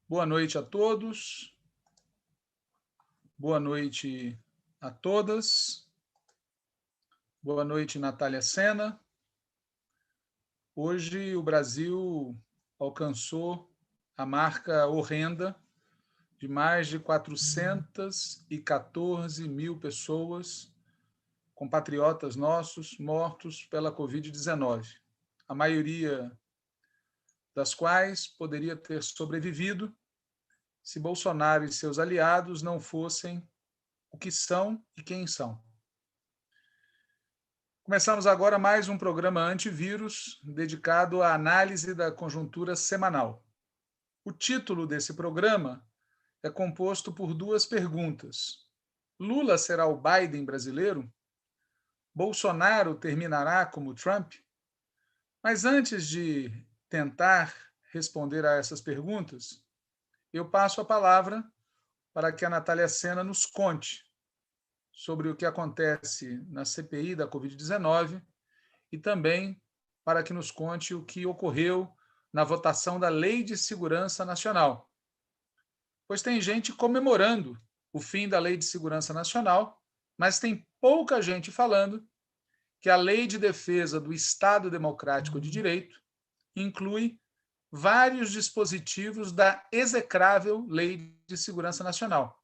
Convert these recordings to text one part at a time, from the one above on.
Boa noite a todos. Boa noite a todas. Boa noite, Natália Sena. Hoje o Brasil alcançou a marca horrenda de mais de 414 mil pessoas, compatriotas nossos, mortos pela Covid-19. A maioria das quais poderia ter sobrevivido se Bolsonaro e seus aliados não fossem o que são e quem são. Começamos agora mais um programa antivírus dedicado à análise da conjuntura semanal. O título desse programa é composto por duas perguntas. Lula será o Biden brasileiro? Bolsonaro terminará como Trump? Mas antes de tentar responder a essas perguntas, eu passo a palavra para que a Natália Sena nos conte sobre o que acontece na CPI da Covid-19 e também para que nos conte o que ocorreu na votação da Lei de Segurança Nacional. Pois tem gente comemorando o fim da Lei de Segurança Nacional, mas tem pouca gente falando que a Lei de Defesa do Estado Democrático de Direito inclui vários dispositivos da execrável Lei de Segurança Nacional.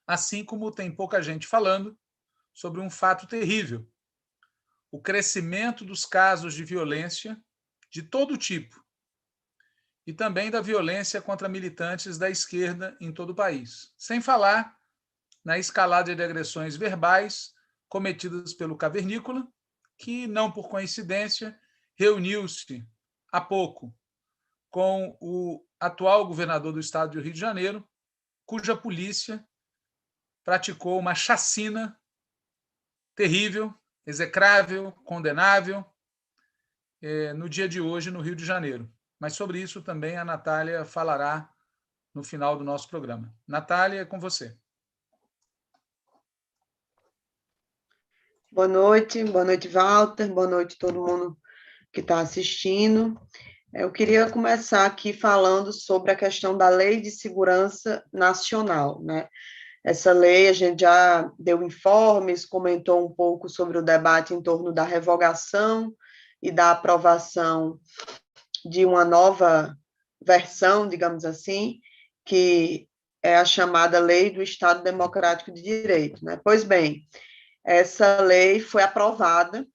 Assim como tem pouca gente falando sobre um fato terrível: o crescimento dos casos de violência de todo tipo e também da violência contra militantes da esquerda em todo o país, sem falar na escalada de agressões verbais cometidas pelo Cavernícola, que, não por coincidência, reuniu-se há pouco com o atual governador do estado do Rio de Janeiro, cuja polícia praticou uma chacina terrível, execrável, condenável, no dia de hoje no Rio de Janeiro. Mas sobre isso também a Natália falará no final do nosso programa. Natália, é com você. Boa noite, Walter, boa noite todo mundo que está assistindo. Eu queria começar aqui falando sobre a questão da Lei de Segurança Nacional, né? Essa lei, a gente já deu informes, comentou um pouco sobre o debate em torno da revogação e da aprovação de uma nova versão, digamos assim, que é a chamada Lei do Estado Democrático de Direito, né? Pois bem, essa lei foi aprovada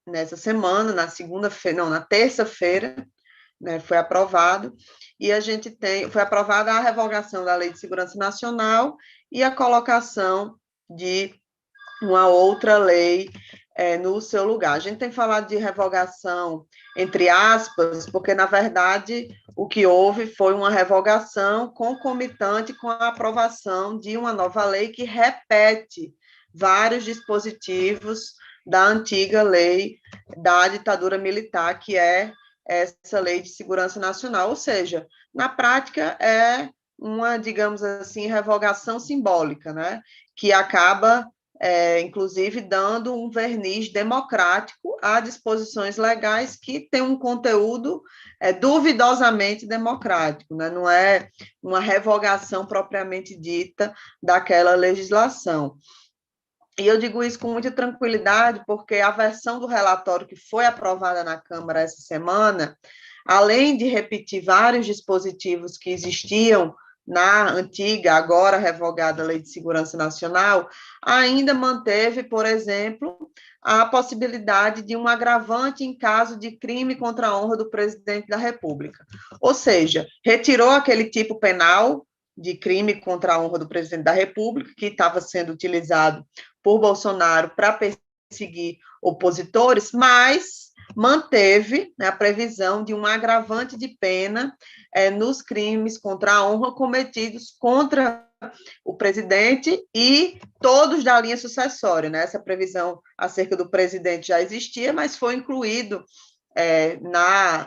nessa semana, na terça-feira, né, foi aprovado, e foi aprovada a revogação da Lei de Segurança Nacional e a colocação de uma outra lei no seu lugar. A gente tem falado de revogação, entre aspas, porque, na verdade, o que houve foi uma revogação concomitante com a aprovação de uma nova lei que repete vários dispositivos da antiga lei da ditadura militar, que é essa Lei de Segurança Nacional, ou seja, na prática é uma, digamos assim, revogação simbólica, né, que acaba, inclusive, dando um verniz democrático a disposições legais que têm um conteúdo duvidosamente democrático, né, não é uma revogação propriamente dita daquela legislação. E eu digo isso com muita tranquilidade, porque a versão do relatório que foi aprovada na Câmara essa semana, além de repetir vários dispositivos que existiam na antiga, agora revogada Lei de Segurança Nacional, ainda manteve, por exemplo, a possibilidade de um agravante em caso de crime contra a honra do presidente da República. Ou seja, retirou aquele tipo penal de crime contra a honra do presidente da República, que estava sendo utilizado por Bolsonaro para perseguir opositores, mas manteve, né, a previsão de um agravante de pena nos crimes contra a honra cometidos contra o presidente e todos da linha sucessória, né? Essa previsão acerca do presidente já existia, mas foi incluído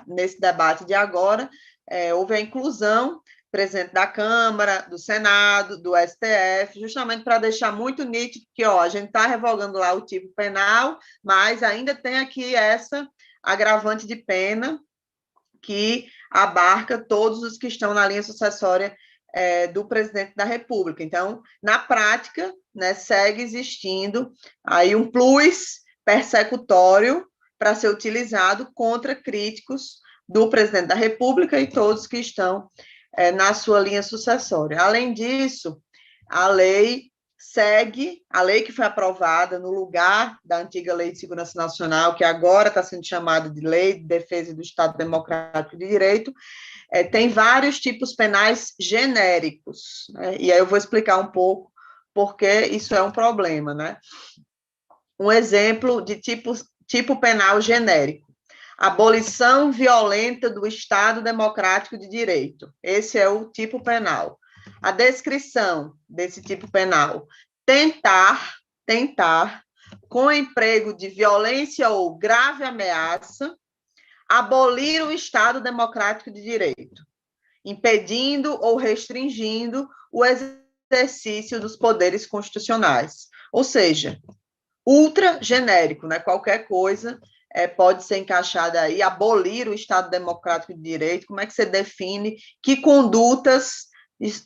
nesse debate de agora, houve a inclusão presidente da Câmara, do Senado, do STF, justamente para deixar muito nítido que, a gente está revogando lá o tipo penal, mas ainda tem aqui essa agravante de pena que abarca todos os que estão na linha sucessória do presidente da República. Então, na prática, né, segue existindo aí um plus persecutório para ser utilizado contra críticos do presidente da República e todos que estão na sua linha sucessória. Além disso, a lei que foi aprovada no lugar da antiga Lei de Segurança Nacional, que agora está sendo chamada de Lei de Defesa do Estado Democrático de Direito, tem vários tipos penais genéricos, né? E aí eu vou explicar um pouco porque isso é um problema, né? Um exemplo de tipo penal genérico: abolição violenta do Estado Democrático de Direito. Esse é o tipo penal. A descrição desse tipo penal: tentar, com emprego de violência ou grave ameaça, abolir o Estado Democrático de Direito, impedindo ou restringindo o exercício dos poderes constitucionais. Ou seja, ultra genérico, né? Qualquer coisa pode ser encaixada aí, abolir o Estado Democrático de Direito. Como é que você define que condutas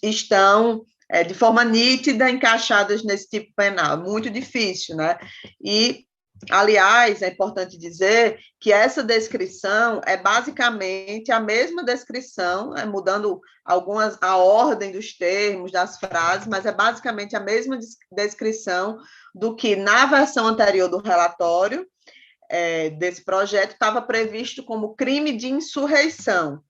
estão de forma nítida encaixadas nesse tipo penal? Muito difícil, né? E, aliás, é importante dizer que essa descrição é basicamente a mesma descrição, mudando a ordem dos termos, das frases, mas é basicamente a mesma descrição do que na versão anterior do relatório desse projeto estava previsto como crime de insurreição,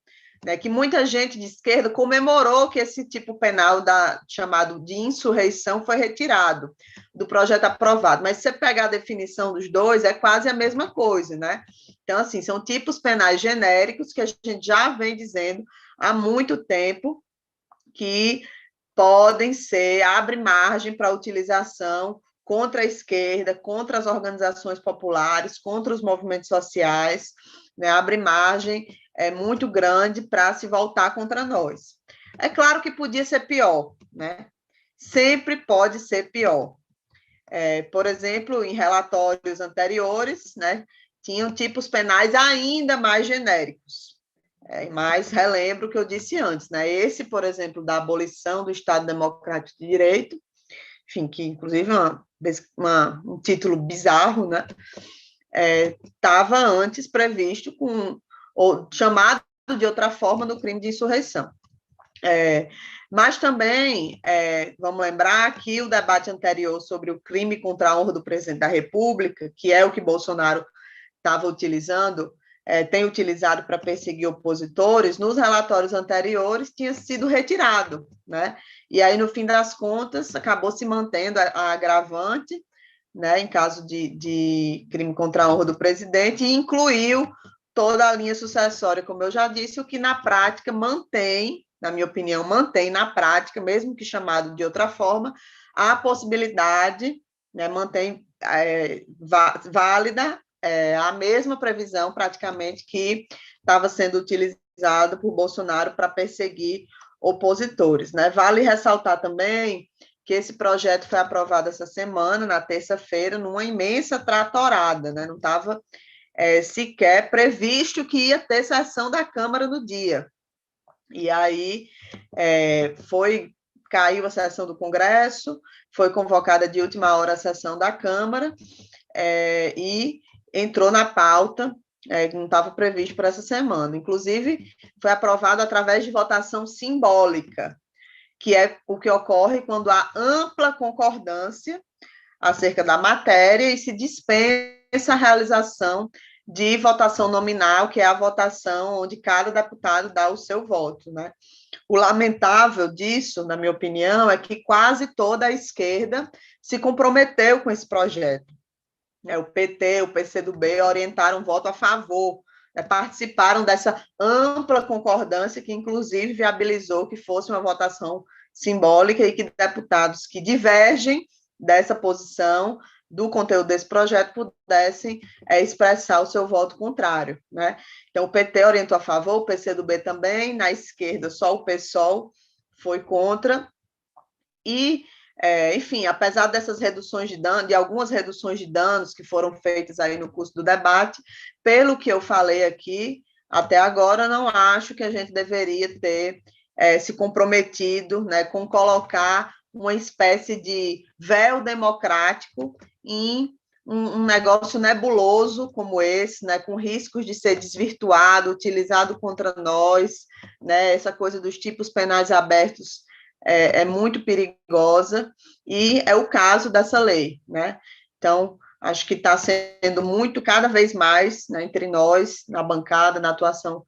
né, que muita gente de esquerda comemorou que esse tipo penal chamado de insurreição foi retirado do projeto aprovado, mas se você pegar a definição dos dois, é quase a mesma coisa, né? Então, assim, são tipos penais genéricos que a gente já vem dizendo há muito tempo que abre margem para a utilização contra a esquerda, contra as organizações populares, contra os movimentos sociais, né? Abre margem muito grande para se voltar contra nós. É claro que podia ser pior, né? Sempre pode ser pior. Por exemplo, em relatórios anteriores, né, tinham tipos penais ainda mais genéricos. Mas relembro o que eu disse antes, né? Esse, por exemplo, da abolição do Estado Democrático de Direito, enfim, que inclusive um título bizarro, né? Estava antes previsto ou chamado de outra forma no crime de insurreição. Mas também, vamos lembrar que o debate anterior sobre o crime contra a honra do presidente da República, que é o que Bolsonaro estava utilizando, tem utilizado para perseguir opositores, nos relatórios anteriores tinha sido retirado, né? E aí, no fim das contas, acabou se mantendo a agravante, né, em caso de crime contra a honra do presidente, e incluiu toda a linha sucessória, como eu já disse, o que na prática mantém, na minha opinião, mantém na prática, mesmo que chamado de outra forma, a possibilidade, né, mantém válida a mesma previsão, praticamente, que estava sendo utilizada por Bolsonaro para perseguir opositores, né? Vale ressaltar também que esse projeto foi aprovado essa semana, na terça-feira, numa imensa tratorada, né? Não estava sequer previsto que ia ter sessão da Câmara no dia. E aí caiu a sessão do Congresso, foi convocada de última hora a sessão da Câmara, e entrou na pauta, que não estava previsto para essa semana. Inclusive, foi aprovado através de votação simbólica, que é o que ocorre quando há ampla concordância acerca da matéria e se dispensa a realização de votação nominal, que é a votação onde cada deputado dá o seu voto, né? O lamentável disso, na minha opinião, é que quase toda a esquerda se comprometeu com esse projeto. O PT, o PCdoB orientaram voto a favor, participaram dessa ampla concordância que, inclusive, viabilizou que fosse uma votação simbólica e que deputados que divergem dessa posição, do conteúdo desse projeto, pudessem expressar o seu voto contrário, né? Então, o PT orientou a favor, o PCdoB também, na esquerda, só o PSOL foi contra, e enfim, apesar dessas reduções de danos, de algumas reduções de danos que foram feitas aí no curso do debate, pelo que eu falei aqui, até agora, não acho que a gente deveria ter se comprometido, né, com colocar uma espécie de véu democrático em um negócio nebuloso como esse, né, com riscos de ser desvirtuado, utilizado contra nós, né, essa coisa dos tipos penais abertos é muito perigosa, e é o caso dessa lei, né? Então, acho que está sendo muito, cada vez mais, né, entre nós, na bancada, na atuação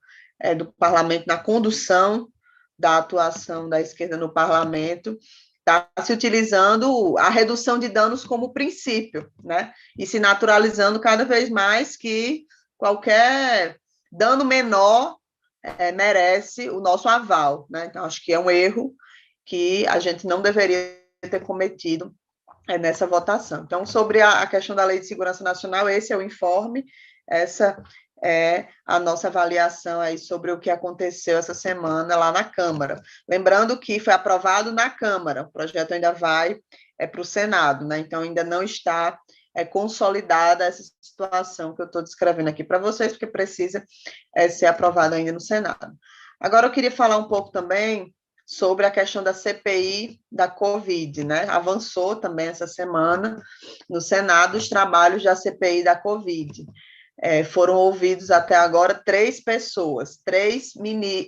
do parlamento, na condução da atuação da esquerda no parlamento, está se utilizando a redução de danos como princípio, né? E se naturalizando cada vez mais que qualquer dano menor merece o nosso aval, né? Então, acho que é um erro que a gente não deveria ter cometido nessa votação. Então, sobre a questão da Lei de Segurança Nacional, esse é o informe, essa é a nossa avaliação aí sobre o que aconteceu essa semana lá na Câmara. Lembrando que foi aprovado na Câmara, o projeto ainda vai para o Senado, né? Então, ainda não está consolidada essa situação que eu estou descrevendo aqui para vocês, porque precisa ser aprovado ainda no Senado. Agora, eu queria falar um pouco também sobre a questão da CPI da Covid, né? Avançou também essa semana no Senado os trabalhos da CPI da Covid. Foram ouvidos até agora 3 pessoas, 3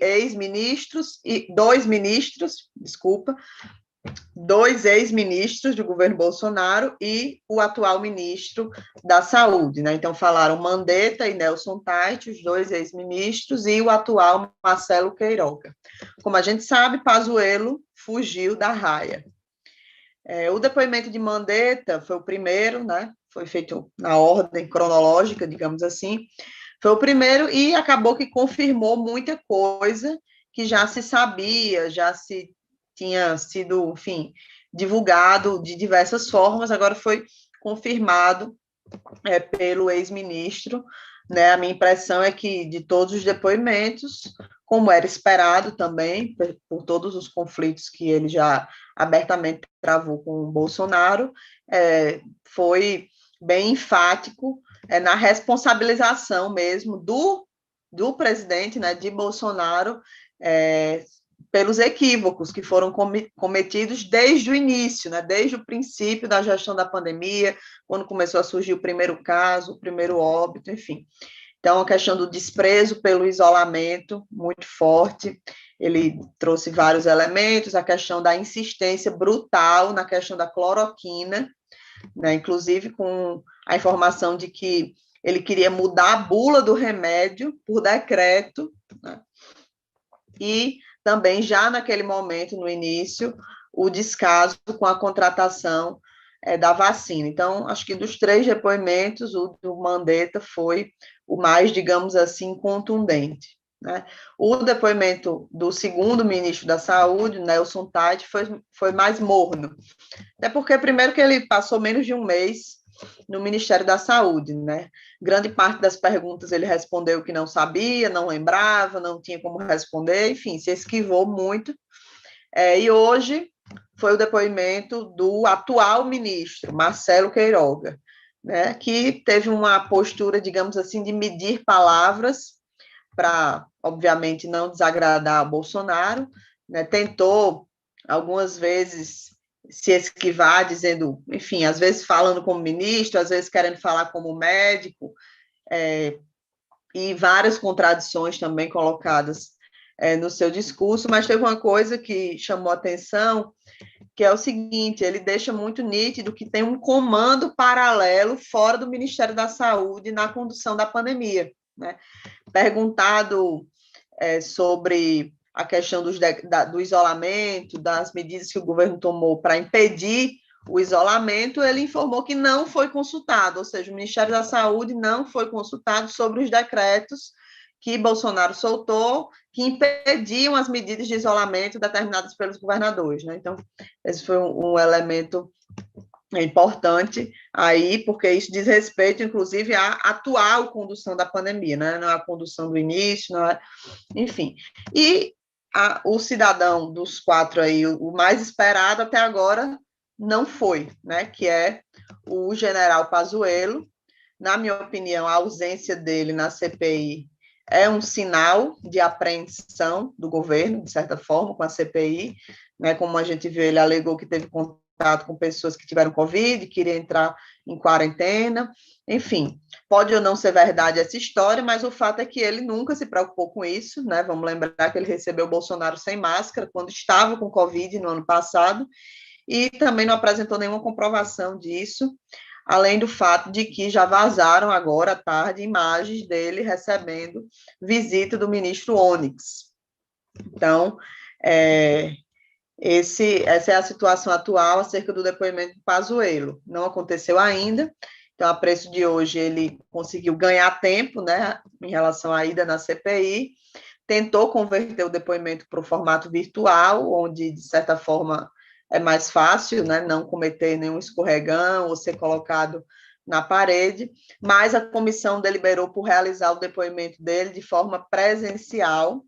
ex-ministros e 2 ministros, 2 ex-ministros do governo Bolsonaro e o atual ministro da Saúde, né? Então, falaram Mandetta e Nelson Tait, os 2 ex-ministros, e o atual Marcelo Queiroga. Como a gente sabe, Pazuello fugiu da raia. O depoimento de Mandetta foi o primeiro, né? Foi feito na ordem cronológica, digamos assim, foi o primeiro e acabou que confirmou muita coisa que já se sabia, já se tinha sido, enfim, divulgado de diversas formas, agora foi confirmado pelo ex-ministro, né? A minha impressão é que de todos os depoimentos, como era esperado também, por todos os conflitos que ele já abertamente travou com o Bolsonaro, foi bem enfático na responsabilização mesmo do presidente, né, de Bolsonaro, pelos equívocos que foram cometidos desde o início, né, desde o princípio da gestão da pandemia, quando começou a surgir o primeiro caso, o primeiro óbito, enfim. Então, a questão do desprezo pelo isolamento, muito forte, ele trouxe vários elementos, a questão da insistência brutal na questão da cloroquina, né, inclusive com a informação de que ele queria mudar a bula do remédio por decreto, né, e também, já naquele momento, no início, o descaso com a contratação da vacina. Então, acho que dos 3 depoimentos, o do Mandetta foi o mais, digamos assim, contundente, né? O depoimento do segundo ministro da Saúde, Nelson Tait, foi mais morno. Até porque, primeiro, que ele passou menos de um mês no Ministério da Saúde, né? Grande parte das perguntas ele respondeu que não sabia, não lembrava, não tinha como responder, enfim, se esquivou muito. E hoje foi o depoimento do atual ministro, Marcelo Queiroga, né, que teve uma postura, digamos assim, de medir palavras para, obviamente, não desagradar o Bolsonaro, né, tentou algumas vezes se esquivar, dizendo, enfim, às vezes falando como ministro, às vezes querendo falar como médico, e várias contradições também colocadas no seu discurso, mas teve uma coisa que chamou atenção, que é o seguinte, ele deixa muito nítido que tem um comando paralelo fora do Ministério da Saúde na condução da pandemia, né? Perguntado sobre a questão do isolamento, das medidas que o governo tomou para impedir o isolamento, ele informou que não foi consultado, ou seja, o Ministério da Saúde não foi consultado sobre os decretos que Bolsonaro soltou, que impediam as medidas de isolamento determinadas pelos governadores, né? Então, esse foi um elemento importante aí, porque isso diz respeito, inclusive, à atual condução da pandemia, né? Não é a condução do início, não é... Enfim. E o cidadão dos 4 aí, o mais esperado até agora, não foi, né? Que é o general Pazuello. Na minha opinião, a ausência dele na CPI é um sinal de apreensão do governo, de certa forma, com a CPI, né? Como a gente viu, ele alegou que teve contato com pessoas que tiveram Covid, queria entrar em quarentena, enfim, pode ou não ser verdade essa história, mas o fato é que ele nunca se preocupou com isso, né? Vamos lembrar que ele recebeu o Bolsonaro sem máscara quando estava com Covid no ano passado, e também não apresentou nenhuma comprovação disso, além do fato de que já vazaram agora à tarde imagens dele recebendo visita do ministro Onyx. Então, essa é a situação atual acerca do depoimento do Pazuello. Não aconteceu ainda, então, a preço de hoje, ele conseguiu ganhar tempo, né, em relação à ida na CPI, tentou converter o depoimento para o formato virtual, onde, de certa forma, é mais fácil, né, não cometer nenhum escorregão ou ser colocado na parede, mas a comissão deliberou por realizar o depoimento dele de forma presencial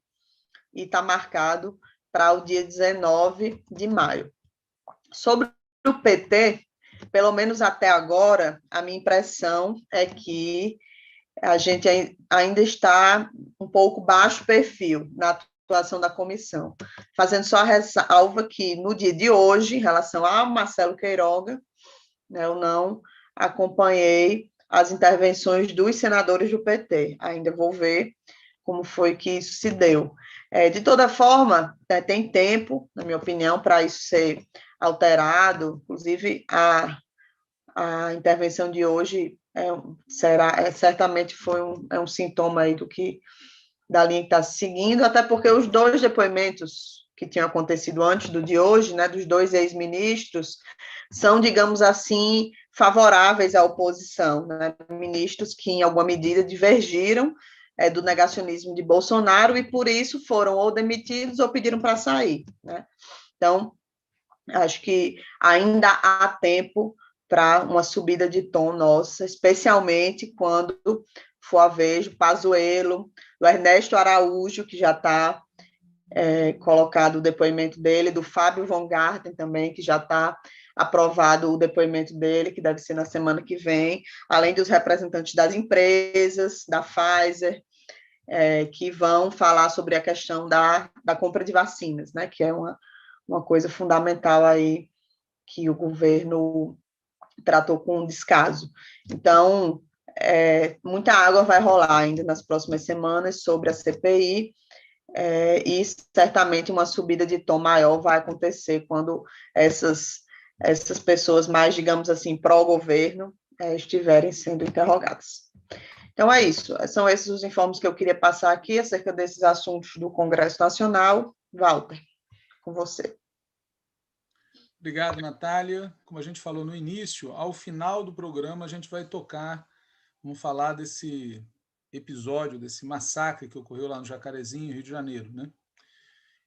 e está marcado para o dia 19 de maio. Sobre o PT, pelo menos até agora, a minha impressão é que a gente ainda está um pouco baixo perfil na atuação da comissão, fazendo só a ressalva que no dia de hoje, em relação ao Marcelo Queiroga, né, eu não acompanhei as intervenções dos senadores do PT, ainda vou ver como foi que isso se deu. De toda forma, tem tempo, na minha opinião, para isso ser alterado, inclusive a intervenção de hoje certamente foi um sintoma aí da linha que está seguindo, até porque os dois depoimentos que tinham acontecido antes do de hoje, né, dos dois ex-ministros, são, digamos assim, favoráveis à oposição, né, ministros que, em alguma medida, divergiram do negacionismo de Bolsonaro e, por isso, foram ou demitidos ou pediram para sair, né? Então, acho que ainda há tempo para uma subida de tom nossa, especialmente quando for a vez do Pazuello, do Ernesto Araújo, que já está colocado o depoimento dele, do Fábio Von Garten também, que já está aprovado o depoimento dele, que deve ser na semana que vem, além dos representantes das empresas, da Pfizer, que vão falar sobre a questão da compra de vacinas, né, que é uma coisa fundamental aí que o governo tratou com descaso. Então, muita água vai rolar ainda nas próximas semanas sobre a CPI, e certamente uma subida de tom maior vai acontecer quando essas pessoas mais, digamos assim, pró-governo, estiverem sendo interrogadas. Então, é isso. São esses os informes que eu queria passar aqui acerca desses assuntos do Congresso Nacional. Walter, com você. Obrigado, Natália. Como a gente falou no início, ao final do programa a gente vai vamos falar desse episódio, desse massacre que ocorreu lá no Jacarezinho, Rio de Janeiro, né?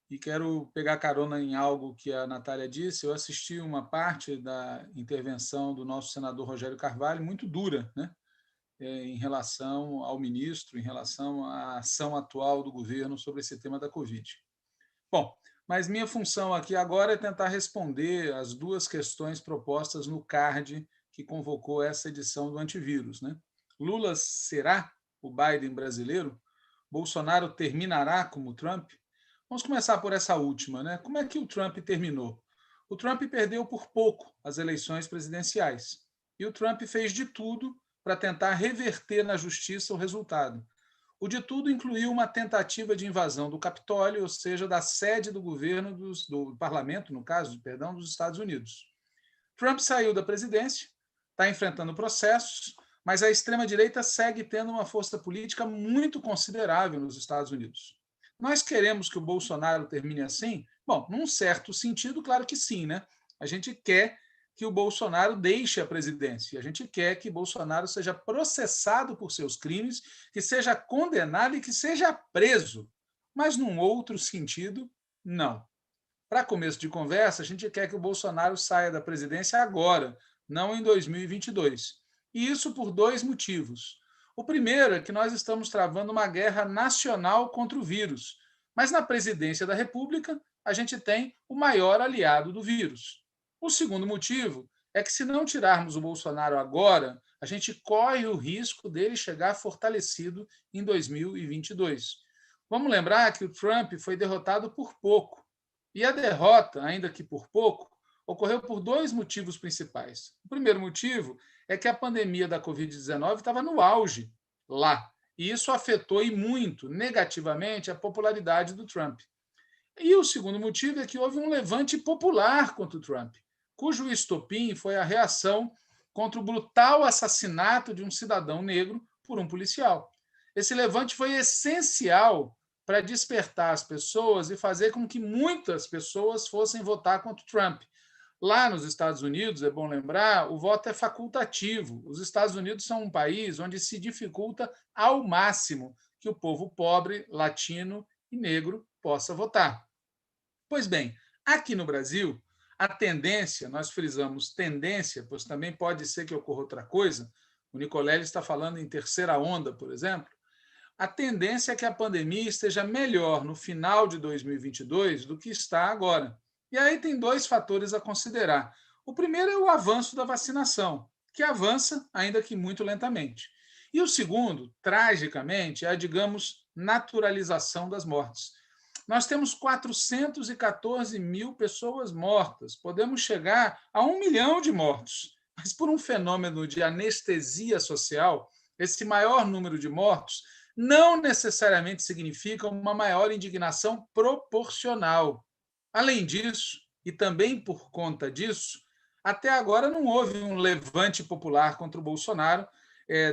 E quero pegar carona em algo que a Natália disse. Eu assisti uma parte da intervenção do nosso senador Rogério Carvalho, muito dura, né? Em relação ao ministro, em relação à ação atual do governo sobre esse tema da Covid. Bom, mas minha função aqui agora é tentar responder as duas questões propostas no card que convocou essa edição do Antivírus, né? Lula será o Biden brasileiro? Bolsonaro terminará como Trump? Vamos começar por essa última, né? Como é que o Trump terminou? O Trump perdeu por pouco as eleições presidenciais. E o Trump fez de tudo para tentar reverter na justiça o resultado. O de tudo incluiu uma tentativa de invasão do Capitólio, ou seja, da sede do governo, do parlamento, no caso, perdão, dos Estados Unidos. Trump saiu da presidência, está enfrentando processos, mas a extrema-direita segue tendo uma força política muito considerável nos Estados Unidos. Nós queremos que o Bolsonaro termine assim? Bom, num certo sentido, claro que sim, né? A gente quer que o Bolsonaro deixe a presidência. A gente quer que Bolsonaro seja processado por seus crimes, que seja condenado e que seja preso. Mas, num outro sentido, não. Para começo de conversa, a gente quer que o Bolsonaro saia da presidência agora, não em 2022. E isso por dois motivos. O primeiro é que nós estamos travando uma guerra nacional contra o vírus, mas na presidência da República a gente tem o maior aliado do vírus. O segundo motivo é que, se não tirarmos o Bolsonaro agora, a gente corre o risco dele chegar fortalecido em 2022. Vamos lembrar que o Trump foi derrotado por pouco. E a derrota, ainda que por pouco, ocorreu por dois motivos principais. O primeiro motivo é que a pandemia da Covid-19 estava no auge lá. E isso afetou e muito negativamente a popularidade do Trump. E o segundo motivo é que houve um levante popular contra o Trump, cujo estopim foi a reação contra o brutal assassinato de um cidadão negro por um policial. Esse levante foi essencial para despertar as pessoas e fazer com que muitas pessoas fossem votar contra o Trump. Lá nos Estados Unidos, é bom lembrar, o voto é facultativo. Os Estados Unidos são um país onde se dificulta ao máximo que o povo pobre, latino e negro possa votar. Pois bem, aqui no Brasil, a tendência, nós frisamos tendência, pois também pode ser que ocorra outra coisa, o Nicolelli está falando em terceira onda, por exemplo, a tendência é que a pandemia esteja melhor no final de 2022 do que está agora. E aí tem dois fatores a considerar. O primeiro é o avanço da vacinação, que avança, ainda que muito lentamente. E o segundo, tragicamente, é a, digamos, naturalização das mortes. Nós temos 414 mil pessoas mortas, podemos chegar a 1 milhão de mortos, mas por um fenômeno de anestesia social, esse maior número de mortos não necessariamente significa uma maior indignação proporcional. Além disso, e também por conta disso, até agora não houve um levante popular contra o Bolsonaro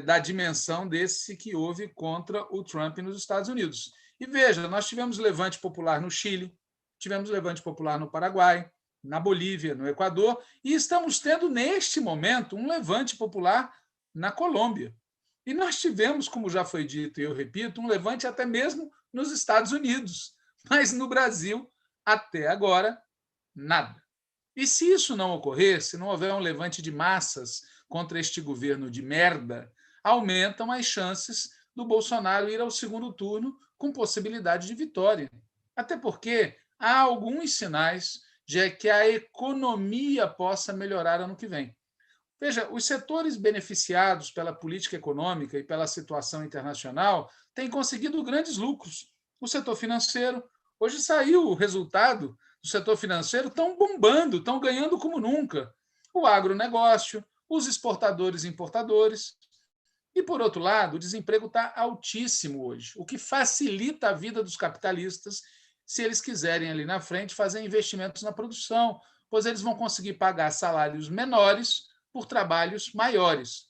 da dimensão desse que houve contra o Trump nos Estados Unidos. E veja, nós tivemos levante popular no Chile, tivemos levante popular no Paraguai, na Bolívia, no Equador, e estamos tendo, neste momento, um levante popular na Colômbia. E nós tivemos, como já foi dito e eu repito, um levante até mesmo nos Estados Unidos. Mas no Brasil, até agora, nada. E se isso não ocorrer, se não houver um levante de massas contra este governo de merda, aumentam as chances do Bolsonaro ir ao segundo turno com possibilidade de vitória. Até porque há alguns sinais de que a economia possa melhorar ano que vem. Veja, os setores beneficiados pela política econômica e pela situação internacional têm conseguido grandes lucros. O setor financeiro, hoje saiu o resultado do setor financeiro, estão bombando, estão ganhando como nunca. O agronegócio, os exportadores e importadores. E, por outro lado, o desemprego está altíssimo hoje, o que facilita a vida dos capitalistas se eles quiserem ali na frente fazer investimentos na produção, pois eles vão conseguir pagar salários menores por trabalhos maiores.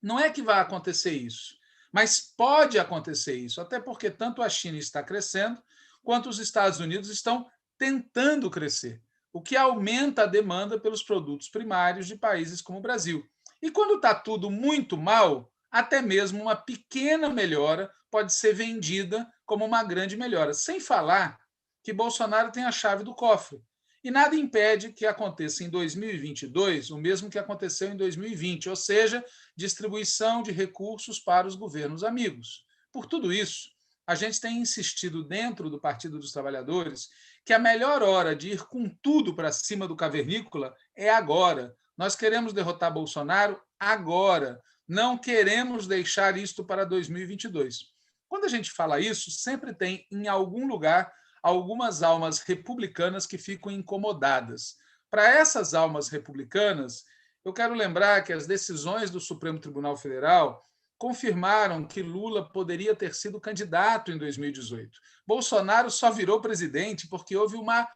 Não é que vai acontecer isso, mas pode acontecer isso, até porque tanto a China está crescendo, quanto os Estados Unidos estão tentando crescer, o que aumenta a demanda pelos produtos primários de países como o Brasil. E quando está tudo muito mal, até mesmo uma pequena melhora pode ser vendida como uma grande melhora, sem falar que Bolsonaro tem a chave do cofre. E nada impede que aconteça em 2022 o mesmo que aconteceu em 2020, ou seja, distribuição de recursos para os governos amigos. Por tudo isso, a gente tem insistido dentro do Partido dos Trabalhadores que a melhor hora de ir com tudo para cima do cavernícola é agora. Nós queremos derrotar Bolsonaro agora. Não queremos deixar isto para 2022. Quando a gente fala isso, sempre tem em algum lugar algumas almas republicanas que ficam incomodadas. Para essas almas republicanas, eu quero lembrar que as decisões do Supremo Tribunal Federal confirmaram que Lula poderia ter sido candidato em 2018. Bolsonaro só virou presidente porque houve uma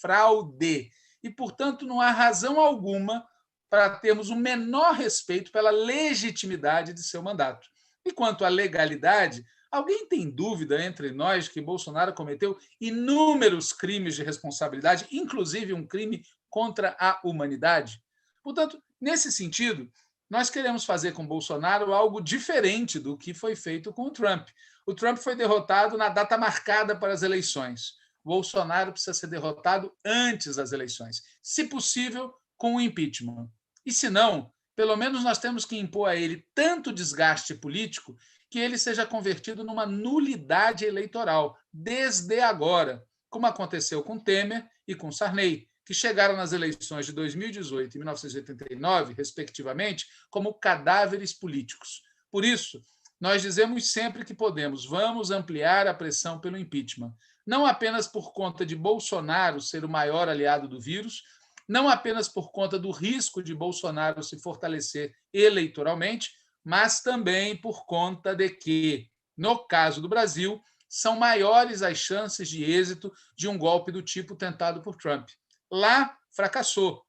fraude. E, portanto, não há razão alguma para termos o menor respeito pela legitimidade de seu mandato. E quanto à legalidade, alguém tem dúvida entre nós que Bolsonaro cometeu inúmeros crimes de responsabilidade, inclusive um crime contra a humanidade? Portanto, nesse sentido, nós queremos fazer com Bolsonaro algo diferente do que foi feito com o Trump. O Trump foi derrotado na data marcada para as eleições. O Bolsonaro precisa ser derrotado antes das eleições, se possível, com o impeachment. E se não, pelo menos nós temos que impor a ele tanto desgaste político que ele seja convertido numa nulidade eleitoral, desde agora, como aconteceu com Temer e com Sarney, que chegaram nas eleições de 2018 e 1989, respectivamente, como cadáveres políticos. Por isso, nós dizemos sempre que podemos, vamos ampliar a pressão pelo impeachment, não apenas por conta de Bolsonaro ser o maior aliado do vírus, não apenas por conta do risco de Bolsonaro se fortalecer eleitoralmente, mas também por conta de que, no caso do Brasil, são maiores as chances de êxito de um golpe do tipo tentado por Trump. Lá, fracassou.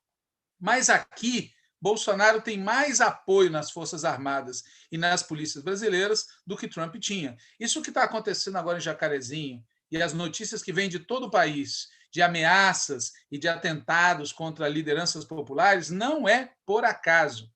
Mas aqui, Bolsonaro tem mais apoio nas Forças Armadas e nas polícias brasileiras do que Trump tinha. Isso que está acontecendo agora em Jacarezinho e as notícias que vêm de todo o país, de ameaças e de atentados contra lideranças populares, não é por acaso.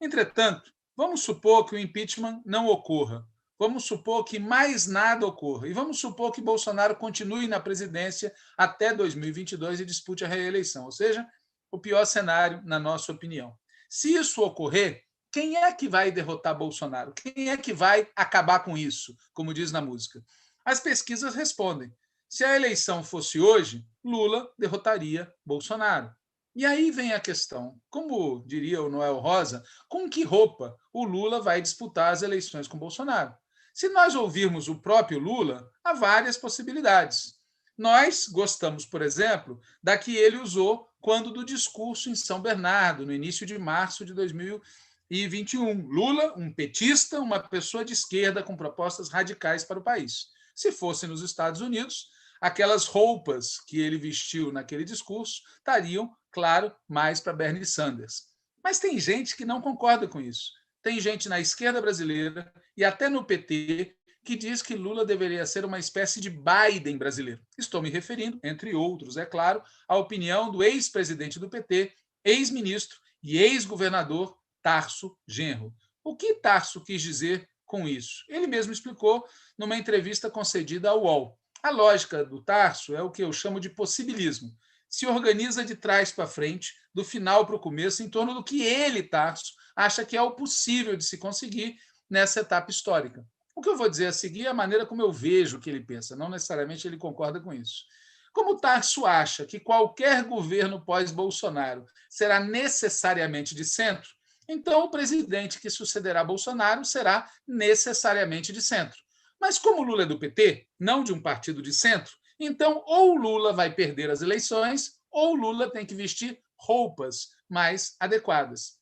Entretanto, vamos supor que o impeachment não ocorra. Vamos supor que mais nada ocorra. E vamos supor que Bolsonaro continue na presidência até 2022 e dispute a reeleição. Ou seja, o pior cenário, na nossa opinião. Se isso ocorrer, quem é que vai derrotar Bolsonaro? Quem é que vai acabar com isso, como diz na música? As pesquisas respondem. Se a eleição fosse hoje, Lula derrotaria Bolsonaro. E aí vem a questão, como diria o Noel Rosa, com que roupa o Lula vai disputar as eleições com Bolsonaro? Se nós ouvirmos o próprio Lula, há várias possibilidades. Nós gostamos, por exemplo, da que ele usou quando do discurso em São Bernardo, no início de março de 2021. Lula, um petista, uma pessoa de esquerda com propostas radicais para o país. Se fosse nos Estados Unidos, aquelas roupas que ele vestiu naquele discurso estariam, claro, mais para Bernie Sanders. Mas tem gente que não concorda com isso. Tem gente na esquerda brasileira e até no PT que diz que Lula deveria ser uma espécie de Biden brasileiro. Estou me referindo, entre outros, é claro, à opinião do ex-presidente do PT, ex-ministro e ex-governador Tarso Genro. O que Tarso quis dizer com isso? Ele mesmo explicou numa entrevista concedida ao UOL. A lógica do Tarso é o que eu chamo de possibilismo. Se organiza de trás para frente, do final para o começo, em torno do que ele, Tarso, acha que é o possível de se conseguir nessa etapa histórica. O que eu vou dizer a seguir é a maneira como eu vejo o que ele pensa, não necessariamente ele concorda com isso. Como o Tarso acha que qualquer governo pós-Bolsonaro será necessariamente de centro, então o presidente que sucederá Bolsonaro será necessariamente de centro. Mas como Lula é do PT, não de um partido de centro, então ou Lula vai perder as eleições ou Lula tem que vestir roupas mais adequadas.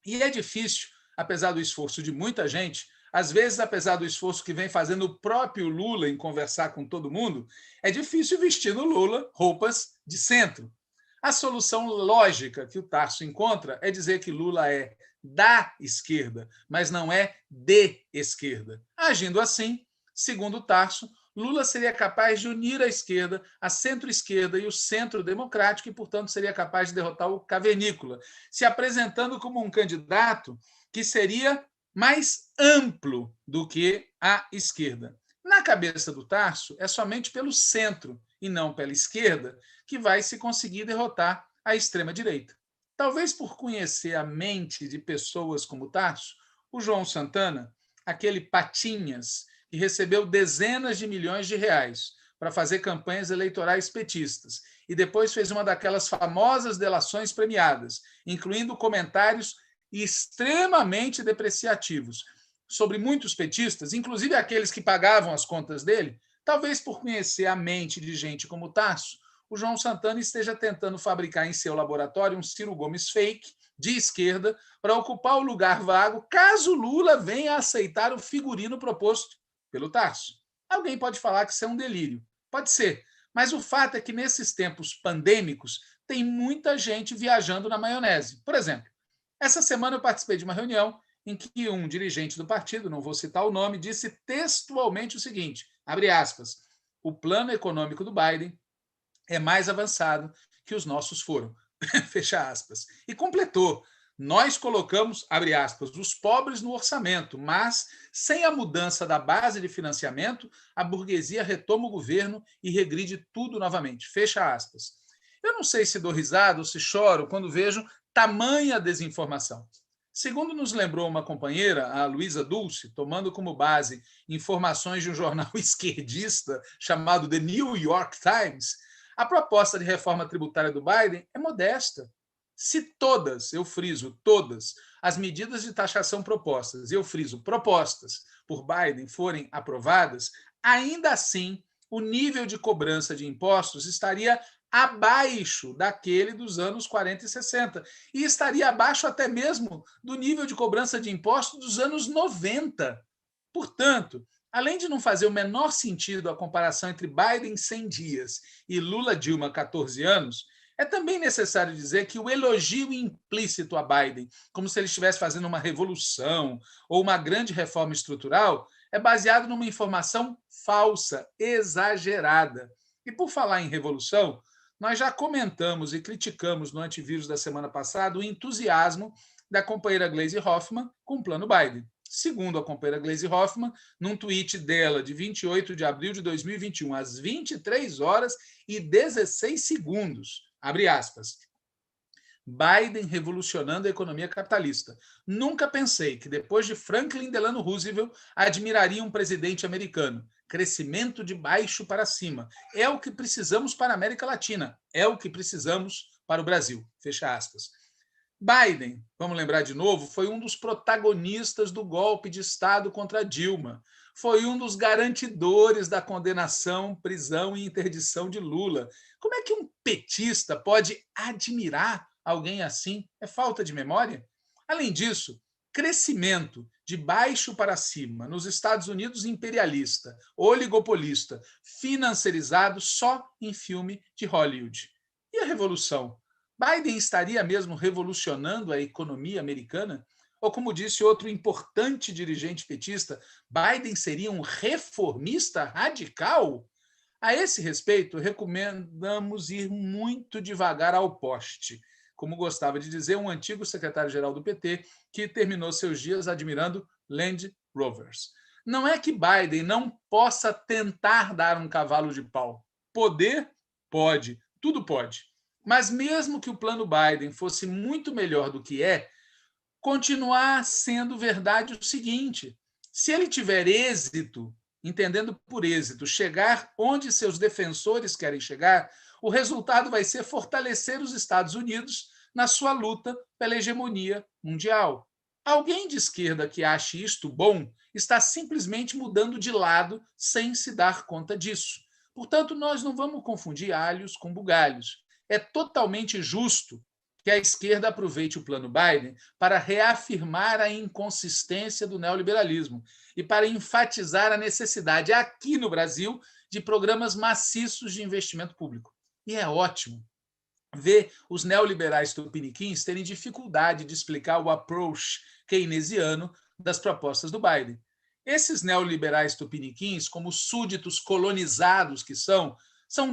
E é difícil, apesar do esforço de muita gente, às vezes, apesar do esforço que vem fazendo o próprio Lula em conversar com todo mundo, é difícil vestir no Lula roupas de centro. A solução lógica que o Tarso encontra é dizer que Lula é da esquerda, mas não é de esquerda. Agindo assim, segundo o Tarso, Lula seria capaz de unir a esquerda, a centro-esquerda e o centro democrático e, portanto, seria capaz de derrotar o cavernícola, se apresentando como um candidato que seria mais amplo do que a esquerda. Na cabeça do Tarso, é somente pelo centro e não pela esquerda que vai se conseguir derrotar a extrema-direita. Talvez por conhecer a mente de pessoas como Tarso, o João Santana, aquele Patinhas, que recebeu dezenas de milhões de reais para fazer campanhas eleitorais petistas e depois fez uma daquelas famosas delações premiadas, incluindo comentários extremamente depreciativos sobre muitos petistas, inclusive aqueles que pagavam as contas dele. Talvez por conhecer a mente de gente como Tarso, o João Santana esteja tentando fabricar em seu laboratório um Ciro Gomes fake, de esquerda, para ocupar o lugar vago, caso Lula venha a aceitar o figurino proposto pelo Tarso. Alguém pode falar que isso é um delírio. Pode ser. Mas o fato é que nesses tempos pandêmicos tem muita gente viajando na maionese. Por exemplo, essa semana eu participei de uma reunião em que um dirigente do partido, não vou citar o nome, disse textualmente o seguinte, abre aspas, o plano econômico do Biden é mais avançado que os nossos foram, fecha aspas. E completou, nós colocamos, abre aspas, os pobres no orçamento, mas sem a mudança da base de financiamento, a burguesia retoma o governo e regride tudo novamente, fecha aspas. Eu não sei se dou risada ou se choro quando vejo tamanha desinformação. Segundo nos lembrou uma companheira, a Luísa Dulce, tomando como base informações de um jornal esquerdista chamado The New York Times, A proposta de reforma tributária do Biden é modesta. Se todas, eu friso, todas, as medidas de taxação propostas, eu friso, propostas por Biden forem aprovadas, ainda assim, o nível de cobrança de impostos estaria abaixo daquele dos anos 40 e 60 e estaria abaixo até mesmo do nível de cobrança de impostos dos anos 90. Portanto, além de não fazer o menor sentido a comparação entre Biden 100 dias e Lula Dilma 14 anos, é também necessário dizer que o elogio implícito a Biden, como se ele estivesse fazendo uma revolução ou uma grande reforma estrutural, é baseado numa informação falsa, exagerada. E por falar em revolução, nós já comentamos e criticamos no antivírus da semana passada o entusiasmo da companheira Gleisi Hoffmann com o plano Biden. Segundo a companheira Gleisi Hoffmann, num tweet dela de 28 de abril de 2021, às 23 horas e 16 segundos, abre aspas, Biden revolucionando a economia capitalista. Nunca pensei que depois de Franklin Delano Roosevelt admiraria um presidente americano. Crescimento de baixo para cima. É o que precisamos para a América Latina. É o que precisamos para o Brasil. Fecha aspas. Biden, vamos lembrar de novo, foi um dos protagonistas do golpe de Estado contra Dilma. Foi um dos garantidores da condenação, prisão e interdição de Lula. Como é que um petista pode admirar alguém assim? É falta de memória? Além disso, crescimento de baixo para cima nos Estados Unidos imperialista, oligopolista, financiarizado só em filme de Hollywood. E a revolução? Biden estaria mesmo revolucionando a economia americana? Ou, como disse outro importante dirigente petista, Biden seria um reformista radical? A esse respeito, recomendamos ir muito devagar ao poste, como gostava de dizer um antigo secretário-geral do PT, que terminou seus dias admirando Land Rovers. Não é que Biden não possa tentar dar um cavalo de pau. Poder? Pode. Tudo pode. Mas mesmo que o plano Biden fosse muito melhor do que é, continuar sendo verdade o seguinte: se ele tiver êxito, entendendo por êxito, chegar onde seus defensores querem chegar, o resultado vai ser fortalecer os Estados Unidos na sua luta pela hegemonia mundial. Alguém de esquerda que ache isto bom está simplesmente mudando de lado sem se dar conta disso. Portanto, nós não vamos confundir alhos com bugalhos. É totalmente justo que a esquerda aproveite o plano Biden para reafirmar a inconsistência do neoliberalismo e para enfatizar a necessidade aqui no Brasil de programas maciços de investimento público. E é ótimo ver os neoliberais tupiniquins terem dificuldade de explicar o approach keynesiano das propostas do Biden. Esses neoliberais tupiniquins, como súditos colonizados que são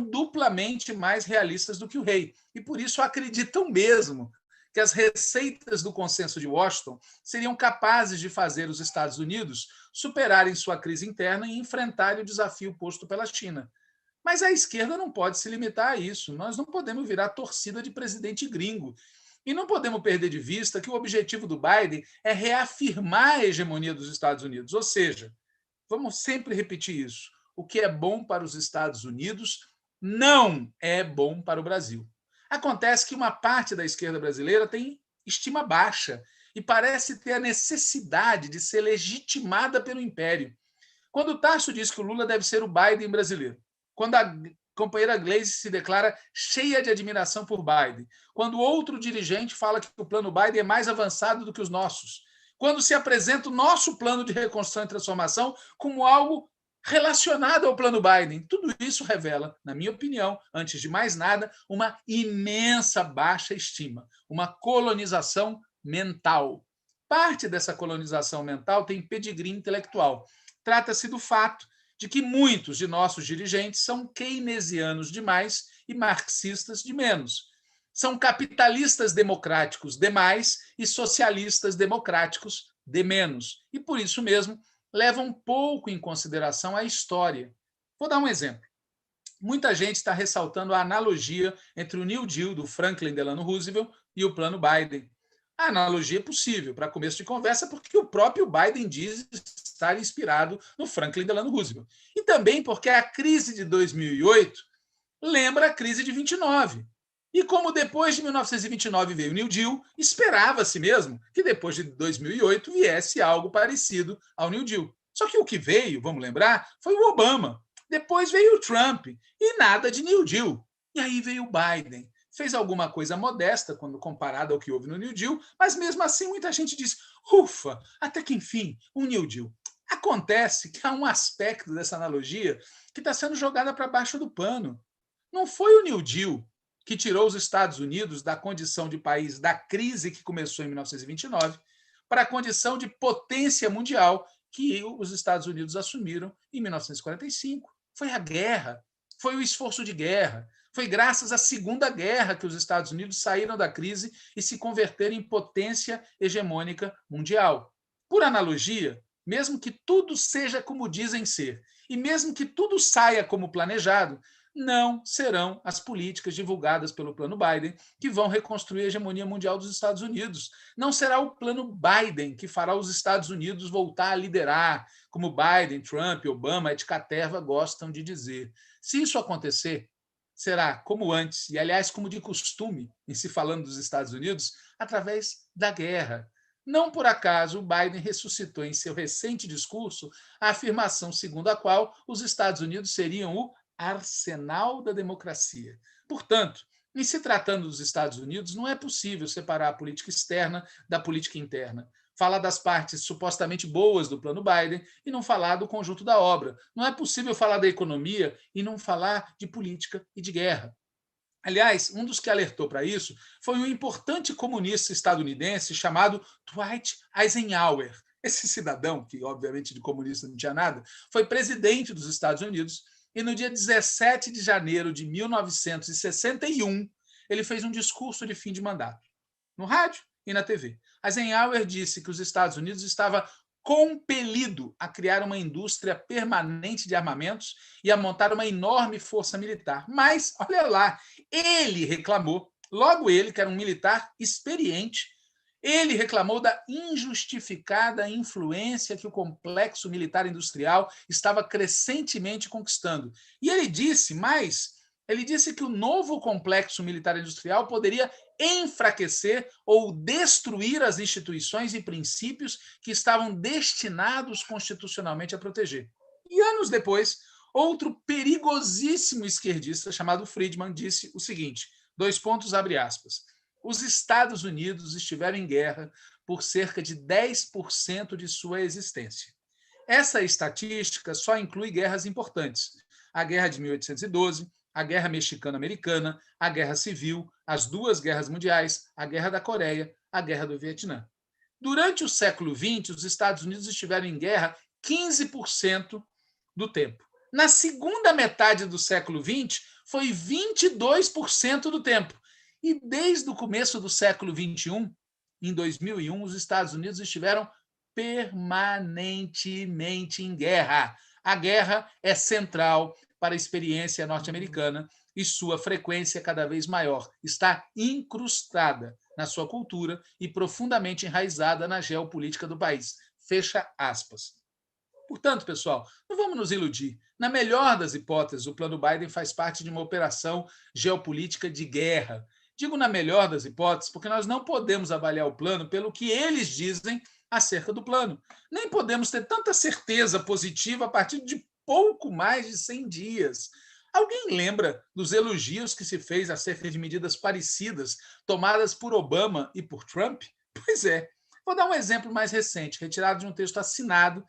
duplamente mais realistas do que o rei. E por isso acreditam mesmo que as receitas do consenso de Washington seriam capazes de fazer os Estados Unidos superarem sua crise interna e enfrentarem o desafio posto pela China. Mas a esquerda não pode se limitar a isso. Nós não podemos virar torcida de presidente gringo. E não podemos perder de vista que o objetivo do Biden é reafirmar a hegemonia dos Estados Unidos. Ou seja, vamos sempre repetir isso. O que é bom para os Estados Unidos não é bom para o Brasil. Acontece que uma parte da esquerda brasileira tem estima baixa e parece ter a necessidade de ser legitimada pelo império. Quando o Tarso diz que o Lula deve ser o Biden brasileiro, quando a companheira Gleisi se declara cheia de admiração por Biden, quando outro dirigente fala que o plano Biden é mais avançado do que os nossos, quando se apresenta o nosso plano de reconstrução e transformação como algo relacionado ao plano Biden. Tudo isso revela, na minha opinião, antes de mais nada, uma imensa baixa estima, uma colonização mental. Parte dessa colonização mental tem pedigree intelectual. Trata-se do fato de que muitos de nossos dirigentes são keynesianos demais e marxistas de menos. São capitalistas democráticos demais e socialistas democráticos de menos. E por isso mesmo levam pouco em consideração a história. Vou dar um exemplo. Muita gente está ressaltando a analogia entre o New Deal do Franklin Delano Roosevelt e o plano Biden. A analogia é possível para começo de conversa porque o próprio Biden diz estar inspirado no Franklin Delano Roosevelt. E também porque a crise de 2008 lembra a crise de 29. E como depois de 1929 veio o New Deal, esperava-se mesmo que depois de 2008 viesse algo parecido ao New Deal. Só que o que veio, vamos lembrar, foi o Obama. Depois veio o Trump e nada de New Deal. E aí veio o Biden. Fez alguma coisa modesta quando comparado ao que houve no New Deal, mas mesmo assim muita gente diz, ufa, até que enfim, um New Deal. Acontece que há um aspecto dessa analogia que está sendo jogada para baixo do pano. Não foi o New Deal que tirou os Estados Unidos da condição de país da crise que começou em 1929 para a condição de potência mundial que os Estados Unidos assumiram em 1945. Foi a guerra, foi o esforço de guerra, foi graças à Segunda Guerra que os Estados Unidos saíram da crise e se converteram em potência hegemônica mundial. Por analogia, mesmo que tudo seja como dizem ser, e mesmo que tudo saia como planejado, não serão as políticas divulgadas pelo plano Biden que vão reconstruir a hegemonia mundial dos Estados Unidos. Não será o plano Biden que fará os Estados Unidos voltar a liderar, como Biden, Trump, Obama, Ed Caterva gostam de dizer. Se isso acontecer, será como antes, e aliás como de costume em se falando dos Estados Unidos, através da guerra. Não por acaso o Biden ressuscitou em seu recente discurso a afirmação segundo a qual os Estados Unidos seriam o arsenal da democracia. Portanto, em se tratando dos Estados Unidos, não é possível separar a política externa da política interna. Falar das partes supostamente boas do plano Biden e não falar do conjunto da obra. Não é possível falar da economia e não falar de política e de guerra. Aliás, um dos que alertou para isso foi um importante comunista estadunidense chamado Dwight Eisenhower. Esse cidadão, que obviamente de comunista não tinha nada, foi presidente dos Estados Unidos e no dia 17 de janeiro de 1961 ele fez um discurso de fim de mandato, no rádio e na TV. Eisenhower disse que os Estados Unidos estava compelido a criar uma indústria permanente de armamentos e a montar uma enorme força militar. Mas, olha lá, ele reclamou, logo ele, que era um militar experiente, ele reclamou da injustificada influência que o complexo militar industrial estava crescentemente conquistando. E ele disse que o novo complexo militar industrial poderia enfraquecer ou destruir as instituições e princípios que estavam destinados constitucionalmente a proteger. E anos depois, outro perigosíssimo esquerdista chamado Friedman disse o seguinte, abre aspas, os Estados Unidos estiveram em guerra por cerca de 10% de sua existência. Essa estatística só inclui guerras importantes. A Guerra de 1812, a Guerra Mexicano-Americana, a Guerra Civil, as duas guerras mundiais, a Guerra da Coreia, a Guerra do Vietnã. Durante o século XX, os Estados Unidos estiveram em guerra 15% do tempo. Na segunda metade do século XX, foi 22% do tempo. E desde o começo do século XXI, em 2001, os Estados Unidos estiveram permanentemente em guerra. A guerra é central para a experiência norte-americana e sua frequência cada vez maior. Está incrustada na sua cultura e profundamente enraizada na geopolítica do país. Fecha aspas. Portanto, pessoal, não vamos nos iludir. Na melhor das hipóteses, o plano Biden faz parte de uma operação geopolítica de guerra. Digo na melhor das hipóteses, porque nós não podemos avaliar o plano pelo que eles dizem acerca do plano. Nem podemos ter tanta certeza positiva a partir de pouco mais de 100 dias. Alguém lembra dos elogios que se fez acerca de medidas parecidas tomadas por Obama e por Trump? Pois é. Vou dar um exemplo mais recente, retirado de um texto assinado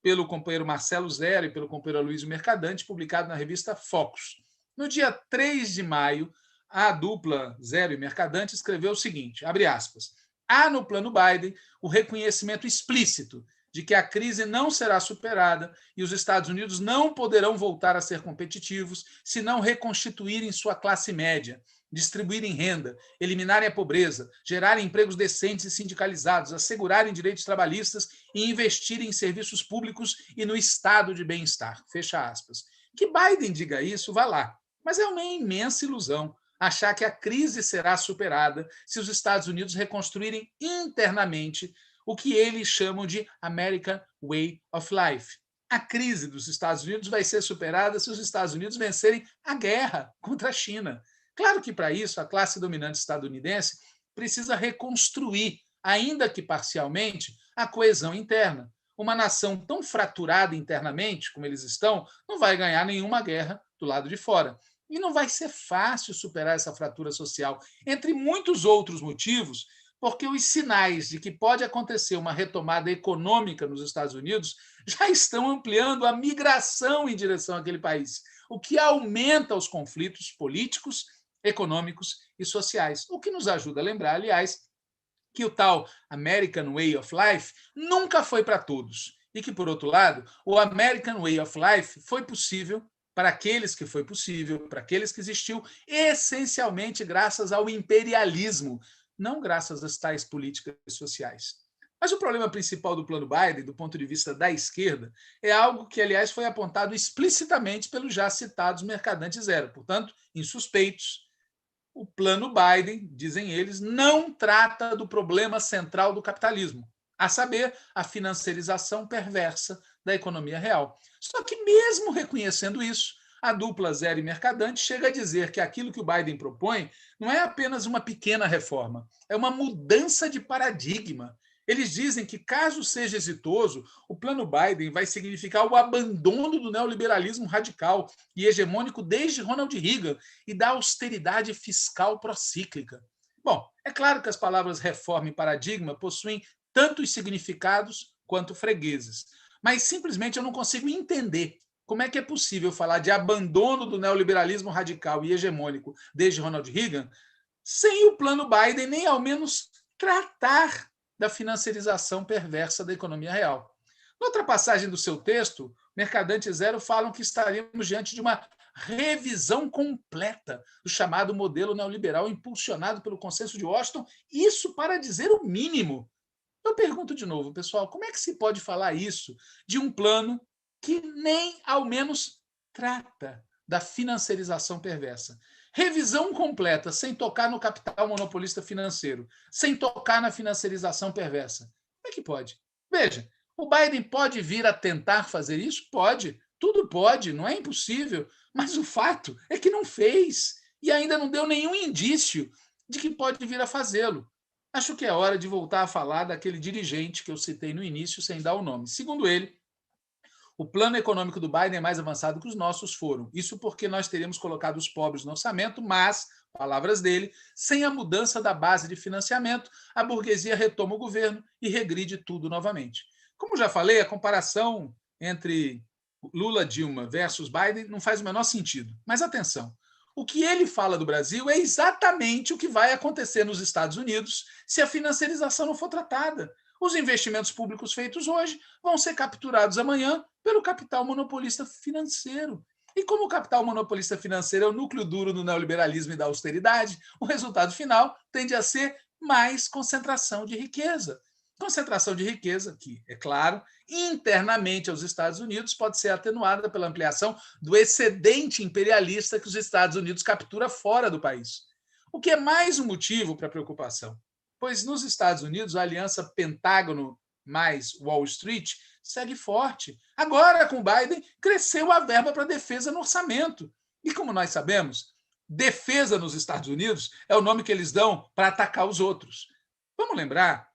pelo companheiro Marcelo Zero e pelo companheiro Aloysio Mercadante, publicado na revista Focus. No dia 3 de maio, a dupla Zero e Mercadante escreveu o seguinte, abre aspas, há no plano Biden o reconhecimento explícito de que a crise não será superada e os Estados Unidos não poderão voltar a ser competitivos se não reconstituírem sua classe média, distribuírem renda, eliminarem a pobreza, gerarem empregos decentes e sindicalizados, assegurarem direitos trabalhistas e investirem em serviços públicos e no estado de bem-estar. Fecha aspas. Que Biden diga isso, vá lá. Mas é uma imensa ilusão achar que a crise será superada se os Estados Unidos reconstruírem internamente o que eles chamam de American Way of Life, A crise dos Estados Unidos vai ser superada se os Estados Unidos vencerem a guerra contra a China. Claro que, para isso, a classe dominante estadunidense precisa reconstruir, ainda que parcialmente, a coesão interna. Uma nação tão fraturada internamente como eles estão não vai ganhar nenhuma guerra do lado de fora. E não vai ser fácil superar essa fratura social, entre muitos outros motivos, porque os sinais de que pode acontecer uma retomada econômica nos Estados Unidos já estão ampliando a migração em direção àquele país, o que aumenta os conflitos políticos, econômicos e sociais. O que nos ajuda a lembrar, aliás, que o tal American Way of Life nunca foi para todos. E que, por outro lado, o American Way of Life foi possível para aqueles que foi possível, para aqueles que existiu, essencialmente graças ao imperialismo, não graças às tais políticas sociais. Mas o problema principal do plano Biden, do ponto de vista da esquerda, é algo que, aliás, foi apontado explicitamente pelos já citados mercadantes zero, portanto, insuspeitos. O plano Biden, dizem eles, não trata do problema central do capitalismo, a saber, a financiarização perversa da economia real. Só que, mesmo reconhecendo isso, a dupla zero e mercadante chega a dizer que aquilo que o Biden propõe não é apenas uma pequena reforma, é uma mudança de paradigma. Eles dizem que, caso seja exitoso, o plano Biden vai significar o abandono do neoliberalismo radical e hegemônico desde Ronald Reagan e da austeridade fiscal procíclica. Bom, é claro que as palavras reforma e paradigma possuem tantos significados quanto fregueses, mas simplesmente eu não consigo entender como é que é possível falar de abandono do neoliberalismo radical e hegemônico desde Ronald Reagan sem o plano Biden nem ao menos tratar da financiarização perversa da economia real. Noutra passagem do seu texto, Mercadante Zero falam que estaríamos diante de uma revisão completa do chamado modelo neoliberal impulsionado pelo Consenso de Washington, isso para dizer o mínimo. Eu pergunto de novo, pessoal, como é que se pode falar isso de um plano que nem ao menos trata da financiarização perversa? Revisão completa, sem tocar no capital monopolista financeiro, sem tocar na financiarização perversa. Como é que pode? Veja, o Biden pode vir a tentar fazer isso? Pode. Tudo pode, não é impossível. Mas o fato é que não fez e ainda não deu nenhum indício de que pode vir a fazê-lo. Acho que é hora de voltar a falar daquele dirigente que eu citei no início, sem dar o nome. Segundo ele, o plano econômico do Biden é mais avançado que os nossos foram. Isso porque nós teríamos colocado os pobres no orçamento, mas, palavras dele, sem a mudança da base de financiamento, a burguesia retoma o governo e regride tudo novamente. Como já falei, a comparação entre Lula, Dilma versus Biden não faz o menor sentido. Mas atenção, o que ele fala do Brasil é exatamente o que vai acontecer nos Estados Unidos se a financiarização não for tratada. Os investimentos públicos feitos hoje vão ser capturados amanhã pelo capital monopolista financeiro. E como o capital monopolista financeiro é o núcleo duro do neoliberalismo e da austeridade, o resultado final tende a ser mais concentração de riqueza. Concentração de riqueza que, é claro, internamente aos Estados Unidos pode ser atenuada pela ampliação do excedente imperialista que os Estados Unidos captura fora do país. O que é mais um motivo para preocupação, pois nos Estados Unidos a aliança Pentágono mais Wall Street segue forte. Agora, com Biden, cresceu a verba para defesa no orçamento. E como nós sabemos, defesa nos Estados Unidos é o nome que eles dão para atacar os outros. Vamos lembrar,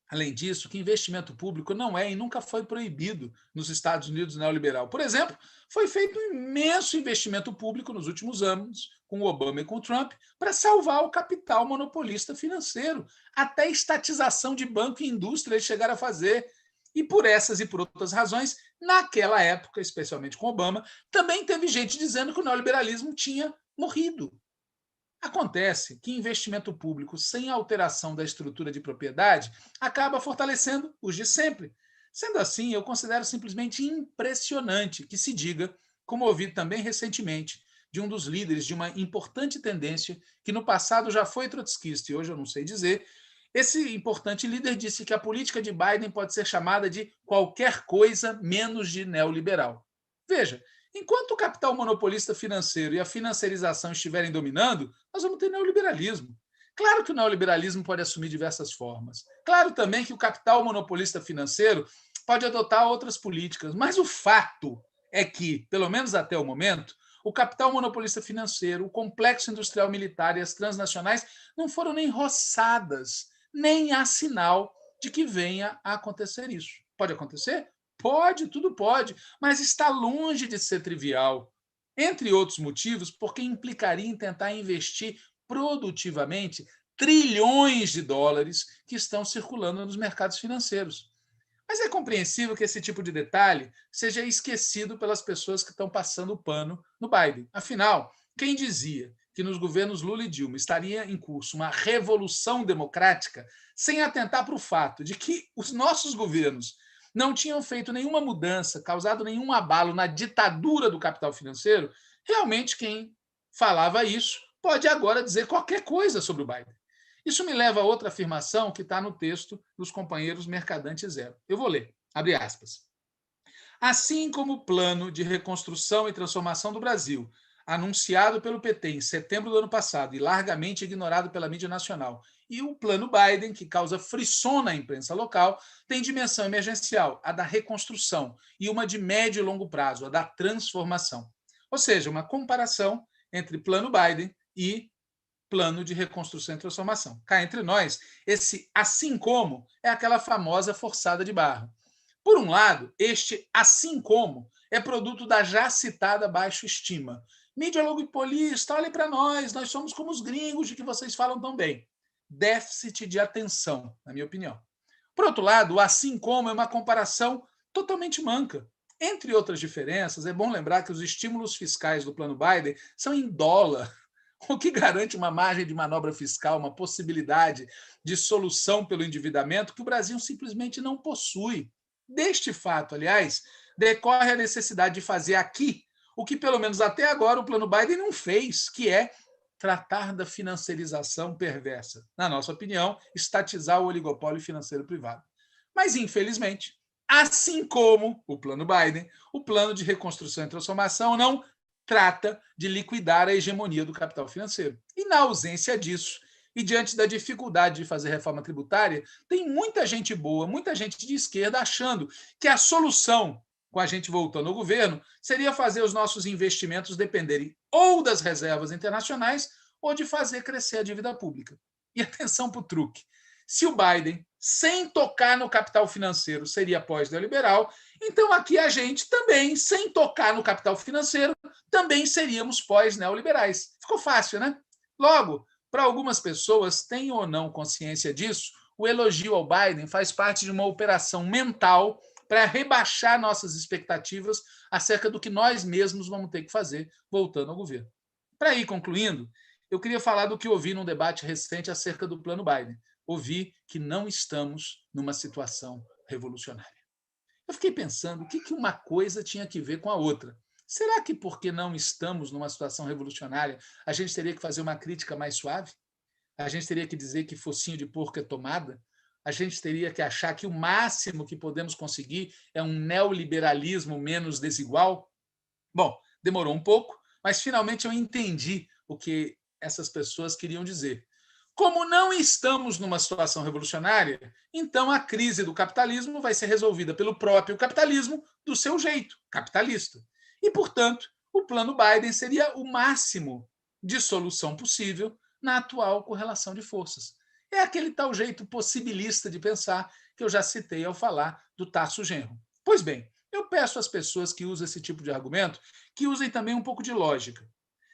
além disso, que investimento público não é e nunca foi proibido nos Estados Unidos neoliberal. Por exemplo, foi feito um imenso investimento público nos últimos anos, com o Obama e com o Trump, para salvar o capital monopolista financeiro. Até estatização de banco e indústria eles chegaram a fazer. E por essas e por outras razões, naquela época, especialmente com Obama, também teve gente dizendo que o neoliberalismo tinha morrido. Acontece que investimento público sem alteração da estrutura de propriedade acaba fortalecendo os de sempre. Sendo assim, eu considero simplesmente impressionante que se diga, como ouvi também recentemente, de um dos líderes de uma importante tendência que no passado já foi trotskista e hoje eu não sei dizer, esse importante líder disse que a política de Biden pode ser chamada de qualquer coisa menos de neoliberal. Veja, enquanto o capital monopolista financeiro e a financiarização estiverem dominando, nós vamos ter neoliberalismo. Claro que o neoliberalismo pode assumir diversas formas. Claro também que o capital monopolista financeiro pode adotar outras políticas, mas o fato é que, pelo menos até o momento, o capital monopolista financeiro, o complexo industrial militar e as transnacionais não foram nem roçadas, nem há sinal de que venha a acontecer isso. Pode acontecer? Pode, tudo pode, mas está longe de ser trivial. Entre outros motivos, porque implicaria em tentar investir produtivamente trilhões de dólares que estão circulando nos mercados financeiros. Mas é compreensível que esse tipo de detalhe seja esquecido pelas pessoas que estão passando o pano no Biden. Afinal, quem dizia que nos governos Lula e Dilma estaria em curso uma revolução democrática sem atentar para o fato de que os nossos governos não tinham feito nenhuma mudança, causado nenhum abalo na ditadura do capital financeiro, realmente quem falava isso pode agora dizer qualquer coisa sobre o Biden. Isso me leva a outra afirmação que está no texto dos companheiros Mercadante Zero. Eu vou ler, abre aspas. Assim como o plano de reconstrução e transformação do Brasil, anunciado pelo PT em setembro do ano passado e largamente ignorado pela mídia nacional, e o plano Biden, que causa frisson na imprensa local, tem dimensão emergencial, a da reconstrução, e uma de médio e longo prazo, a da transformação. Ou seja, uma comparação entre plano Biden e plano de reconstrução e transformação. Cá entre nós, esse assim como é aquela famosa forçada de barra. Por um lado, este assim como é produto da já citada baixa estima. Mídia logopolista, olhem para nós somos como os gringos de que vocês falam tão bem. Déficit de atenção, na minha opinião. Por outro lado, o assim como é uma comparação totalmente manca. Entre outras diferenças, é bom lembrar que os estímulos fiscais do plano Biden são em dólar, o que garante uma margem de manobra fiscal, uma possibilidade de solução pelo endividamento que o Brasil simplesmente não possui. Deste fato, aliás, decorre a necessidade de fazer aqui o que, pelo menos até agora, o plano Biden não fez, que é tratar da financiarização perversa. Na nossa opinião, estatizar o oligopólio financeiro privado. Mas, infelizmente, assim como o plano Biden, o plano de reconstrução e transformação não trata de liquidar a hegemonia do capital financeiro. E, na ausência disso, e diante da dificuldade de fazer reforma tributária, tem muita gente boa, muita gente de esquerda achando que a solução, com a gente voltando ao governo, seria fazer os nossos investimentos dependerem ou das reservas internacionais ou de fazer crescer a dívida pública. E atenção para o truque. Se o Biden, sem tocar no capital financeiro, seria pós-neoliberal, então aqui a gente também, sem tocar no capital financeiro, também seríamos pós-neoliberais. Ficou fácil, né? Logo, para algumas pessoas, têm ou não consciência disso, o elogio ao Biden faz parte de uma operação mental para rebaixar nossas expectativas acerca do que nós mesmos vamos ter que fazer voltando ao governo. Para ir concluindo, eu queria falar do que ouvi num debate recente acerca do plano Biden. Ouvi que não estamos numa situação revolucionária. Eu fiquei pensando o que uma coisa tinha que ver com a outra. Será que porque não estamos numa situação revolucionária, a gente teria que fazer uma crítica mais suave? A gente teria que dizer que focinho de porco é tomada? A gente teria que achar que o máximo que podemos conseguir é um neoliberalismo menos desigual? Bom, demorou um pouco, mas finalmente eu entendi o que essas pessoas queriam dizer. Como não estamos numa situação revolucionária, então a crise do capitalismo vai ser resolvida pelo próprio capitalismo do seu jeito, capitalista. E, portanto, o plano Biden seria o máximo de solução possível na atual correlação de forças. É aquele tal jeito possibilista de pensar que eu já citei ao falar do Tarso Genro. Pois bem, eu peço às pessoas que usam esse tipo de argumento que usem também um pouco de lógica.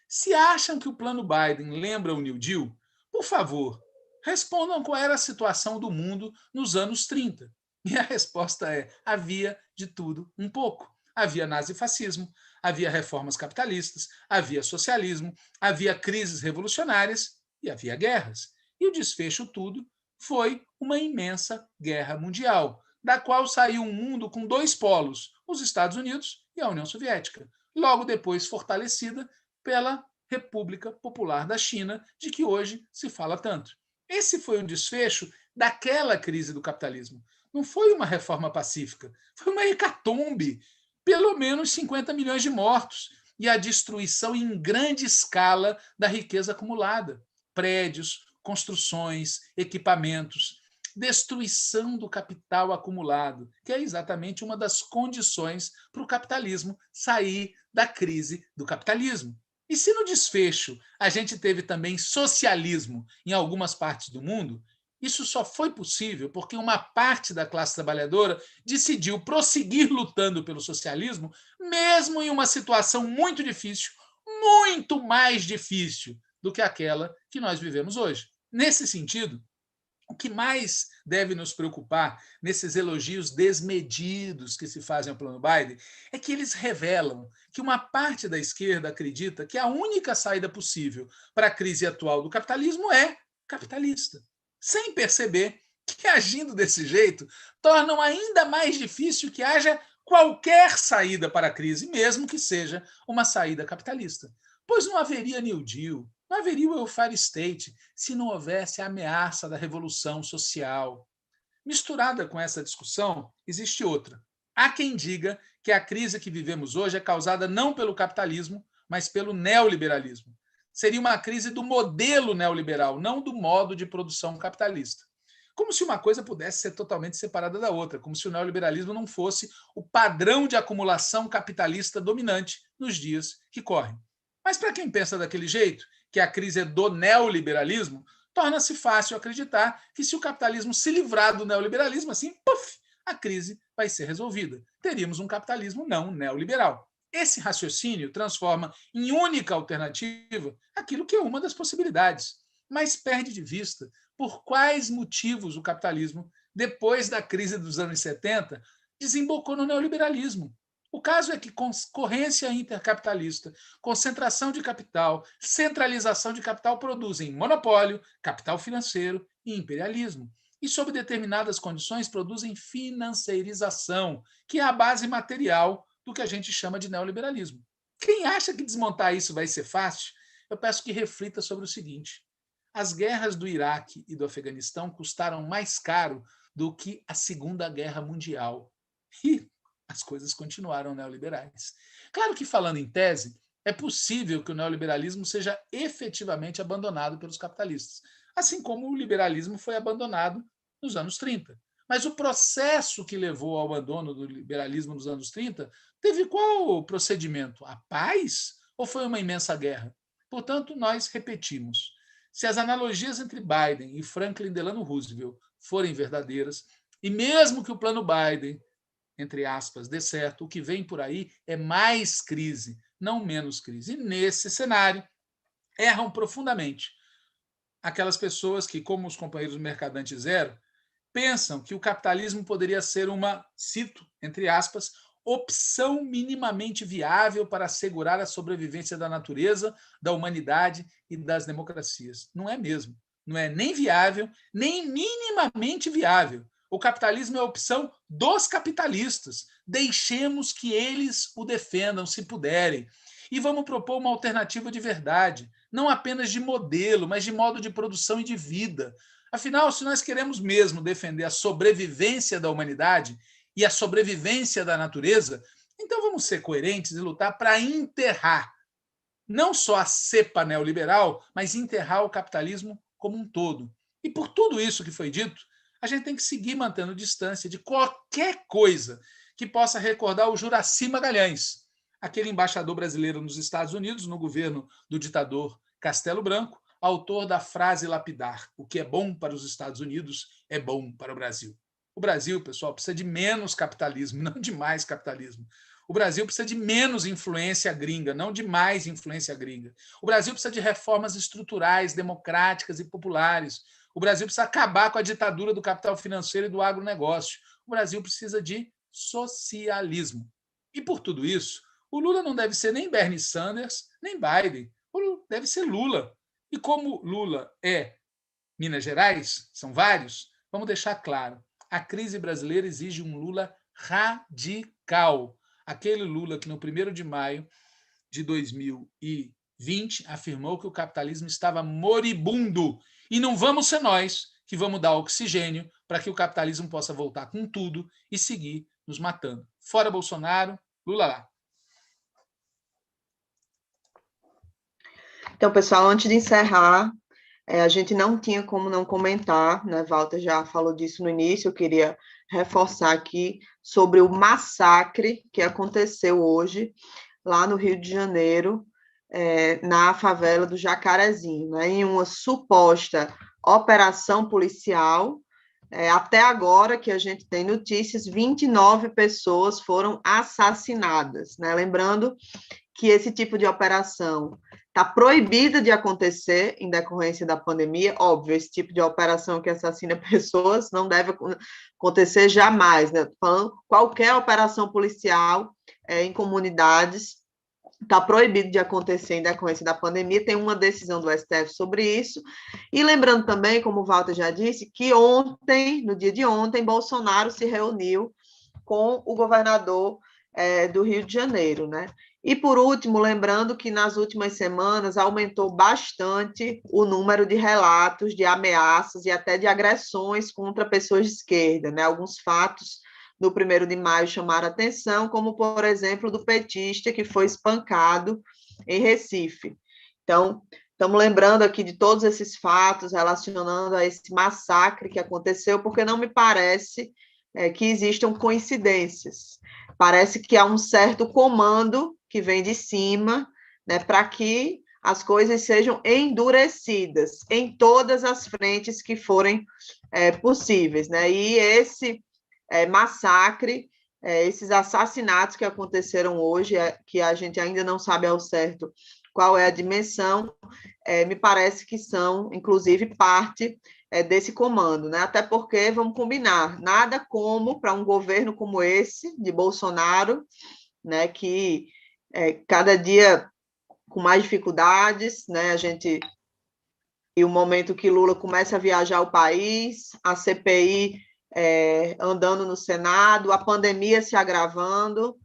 Se acham que o plano Biden lembra o New Deal, por favor, respondam qual era a situação do mundo nos anos 30. E a resposta é: havia de tudo um pouco. Havia nazifascismo, havia reformas capitalistas, havia socialismo, havia crises revolucionárias e havia guerras. E o desfecho tudo foi uma imensa guerra mundial, da qual saiu um mundo com dois polos, os Estados Unidos e a União Soviética, logo depois fortalecida pela República Popular da China, de que hoje se fala tanto. Esse foi o desfecho daquela crise do capitalismo. Não foi uma reforma pacífica, foi uma hecatombe, pelo menos 50 milhões de mortos e a destruição em grande escala da riqueza acumulada, prédios, construções, equipamentos. destruição do capital acumulado, que é exatamente uma das condições para o capitalismo sair da crise do capitalismo. E se no desfecho a gente teve também socialismo em algumas partes do mundo, isso só foi possível porque uma parte da classe trabalhadora decidiu prosseguir lutando pelo socialismo, mesmo em uma situação muito difícil, muito mais difícil do que aquela que nós vivemos hoje. Nesse sentido, o que mais deve nos preocupar nesses elogios desmedidos que se fazem ao plano Biden é que eles revelam que uma parte da esquerda acredita que a única saída possível para a crise atual do capitalismo é capitalista, sem perceber que, agindo desse jeito, tornam ainda mais difícil que haja qualquer saída para a crise, mesmo que seja uma saída capitalista. Pois não haveria New Deal, não haveria o welfare state se não houvesse a ameaça da revolução social. Misturada com essa discussão, existe outra. Há quem diga que a crise que vivemos hoje é causada não pelo capitalismo, mas pelo neoliberalismo. Seria uma crise do modelo neoliberal, não do modo de produção capitalista. Como se uma coisa pudesse ser totalmente separada da outra, como se o neoliberalismo não fosse o padrão de acumulação capitalista dominante nos dias que correm. Mas para quem pensa daquele jeito, que a crise é do neoliberalismo, torna-se fácil acreditar que se o capitalismo se livrar do neoliberalismo, assim, puff, a crise vai ser resolvida. Teríamos um capitalismo não neoliberal. Esse raciocínio transforma em única alternativa aquilo que é uma das possibilidades, mas perde de vista por quais motivos o capitalismo, depois da crise dos anos 70, desembocou no neoliberalismo. O caso é que concorrência intercapitalista, concentração de capital, centralização de capital produzem monopólio, capital financeiro e imperialismo. E, sob determinadas condições, produzem financeirização, que é a base material do que a gente chama de neoliberalismo. Quem acha que desmontar isso vai ser fácil, eu peço que reflita sobre o seguinte: as guerras do Iraque e do Afeganistão custaram mais caro do que a Segunda Guerra Mundial. E as coisas continuaram neoliberais. Claro que, falando em tese, é possível que o neoliberalismo seja efetivamente abandonado pelos capitalistas, assim como o liberalismo foi abandonado nos anos 30. Mas o processo que levou ao abandono do liberalismo nos anos 30 teve qual procedimento? A paz ou foi uma imensa guerra? Portanto, nós repetimos. Se as analogias entre Biden e Franklin Delano Roosevelt forem verdadeiras, e mesmo que o plano Biden, entre aspas, dê certo, o que vem por aí é mais crise, não menos crise. E nesse cenário, erram profundamente aquelas pessoas que, como os companheiros do Mercadante Zero, pensam que o capitalismo poderia ser uma, cito, entre aspas, opção minimamente viável para assegurar a sobrevivência da natureza, da humanidade e das democracias. Não é mesmo. Não é nem viável, nem minimamente viável. O capitalismo é a opção dos capitalistas. Deixemos que eles o defendam, se puderem. E vamos propor uma alternativa de verdade, não apenas de modelo, mas de modo de produção e de vida. Afinal, se nós queremos mesmo defender a sobrevivência da humanidade e a sobrevivência da natureza, então vamos ser coerentes e lutar para enterrar não só a cepa neoliberal, mas enterrar o capitalismo como um todo. E por tudo isso que foi dito, a gente tem que seguir mantendo distância de qualquer coisa que possa recordar o Juracy Magalhães, aquele embaixador brasileiro nos Estados Unidos, no governo do ditador Castelo Branco, autor da frase lapidar: o que é bom para os Estados Unidos é bom para o Brasil. O Brasil, pessoal, precisa de menos capitalismo, não de mais capitalismo. O Brasil precisa de menos influência gringa, não de mais influência gringa. O Brasil precisa de reformas estruturais, democráticas e populares. O Brasil precisa acabar com a ditadura do capital financeiro e do agronegócio. O Brasil precisa de socialismo. E por tudo isso, o Lula não deve ser nem Bernie Sanders, nem Biden. O Lula deve ser Lula. E como Lula é Minas Gerais, são vários, vamos deixar claro, a crise brasileira exige um Lula radical. Aquele Lula que no 1º de maio de 2020 afirmou que o capitalismo estava moribundo. E não vamos ser nós que vamos dar oxigênio para que o capitalismo possa voltar com tudo e seguir nos matando. Fora Bolsonaro, Lula lá. Então, pessoal, antes de encerrar, A gente não tinha como não comentar, né? Walter já falou disso no início, eu queria reforçar aqui sobre o massacre que aconteceu hoje lá no Rio de Janeiro, na favela do Jacarezinho, né? Em uma suposta operação policial. Até agora que a gente tem notícias, 29 pessoas foram assassinadas, né? Lembrando que esse tipo de operação está proibida de acontecer em decorrência da pandemia. Óbvio, esse tipo de operação que assassina pessoas não deve acontecer jamais, né? Falando qualquer operação policial em comunidades está proibido de acontecer em decorrência da pandemia. Tem uma decisão do STF sobre isso. E lembrando também, como o Walter já disse, que ontem, no dia de ontem, Bolsonaro se reuniu com o governador do Rio de Janeiro, né? E, por último, lembrando que nas últimas semanas aumentou bastante o número de relatos de ameaças e até de agressões contra pessoas de esquerda, né? Alguns fatos no 1º de maio chamaram atenção, como, por exemplo, do petista que foi espancado em Recife. Então, estamos lembrando aqui de todos esses fatos relacionando a esse massacre que aconteceu, porque não me parece que existam coincidências. Parece que há um certo comando que vem de cima, né, para que as coisas sejam endurecidas em todas as frentes que forem possíveis, né? E esse massacre, esses assassinatos que aconteceram hoje, que a gente ainda não sabe ao certo qual é a dimensão, me parece que são, inclusive, parte desse comando, né? Até porque, vamos combinar, nada como para um governo como esse, de Bolsonaro, né, que cada dia com mais dificuldades, né? A gente e o momento que Lula começa a viajar o país, a CPI andando no Senado, a pandemia se agravando,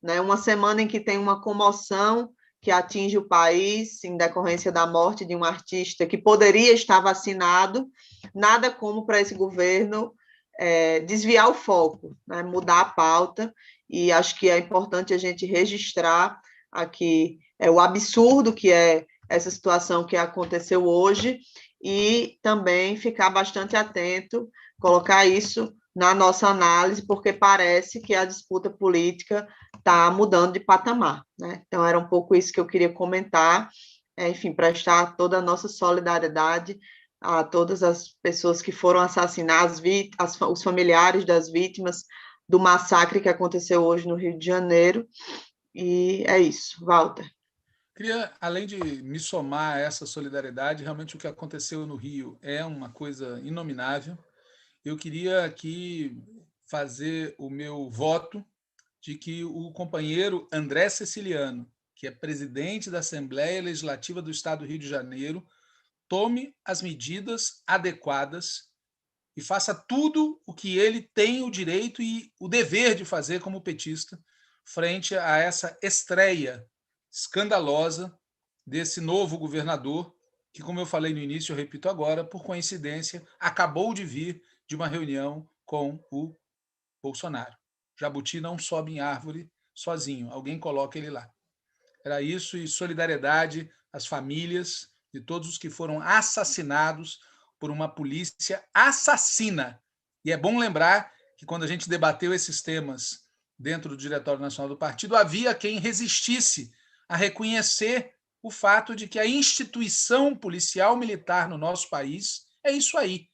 né? Uma semana em que tem uma comoção que atinge o país em decorrência da morte de um artista que poderia estar vacinado, nada como para esse governo desviar o foco, né? Mudar a pauta, e acho que é importante a gente registrar aqui o absurdo que é essa situação que aconteceu hoje e também ficar bastante atento, colocar isso na nossa análise, porque parece que a disputa política está mudando de patamar, né? Então, era um pouco isso que eu queria comentar, enfim, prestar toda a nossa solidariedade a todas as pessoas que foram assassinadas, os familiares das vítimas do massacre que aconteceu hoje no Rio de Janeiro, e é isso, Walter. Queria, além de me somar a essa solidariedade, realmente o que aconteceu no Rio é uma coisa inominável. Eu queria aqui fazer o meu voto de que o companheiro André Ceciliano, que é presidente da Assembleia Legislativa do Estado do Rio de Janeiro, tome as medidas adequadas e faça tudo o que ele tem o direito e o dever de fazer como petista frente a essa estreia escandalosa desse novo governador, que, como eu falei no início, eu repito agora, por coincidência, acabou de vir de uma reunião com o Bolsonaro. Jabuti não sobe em árvore sozinho, alguém coloca ele lá. Era isso, e solidariedade às famílias de todos os que foram assassinados por uma polícia assassina. E é bom lembrar que, quando a gente debateu esses temas dentro do Diretório Nacional do Partido, havia quem resistisse a reconhecer o fato de que a instituição policial militar no nosso país é isso aí.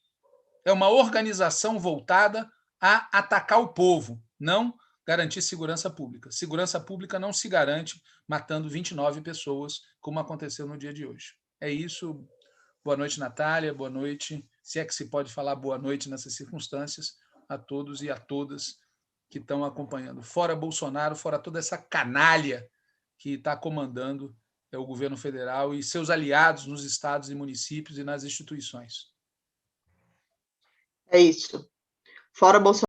É uma organização voltada a atacar o povo, não garantir segurança pública. Segurança pública não se garante matando 29 pessoas, como aconteceu no dia de hoje. É isso. Boa noite, Natália. Boa noite. Se é que se pode falar boa noite nessas circunstâncias, a todos e a todas que estão acompanhando. Fora Bolsonaro, fora toda essa canalha que está comandando o governo federal e seus aliados nos estados e municípios e nas instituições. É isso. Fora Bolsonaro.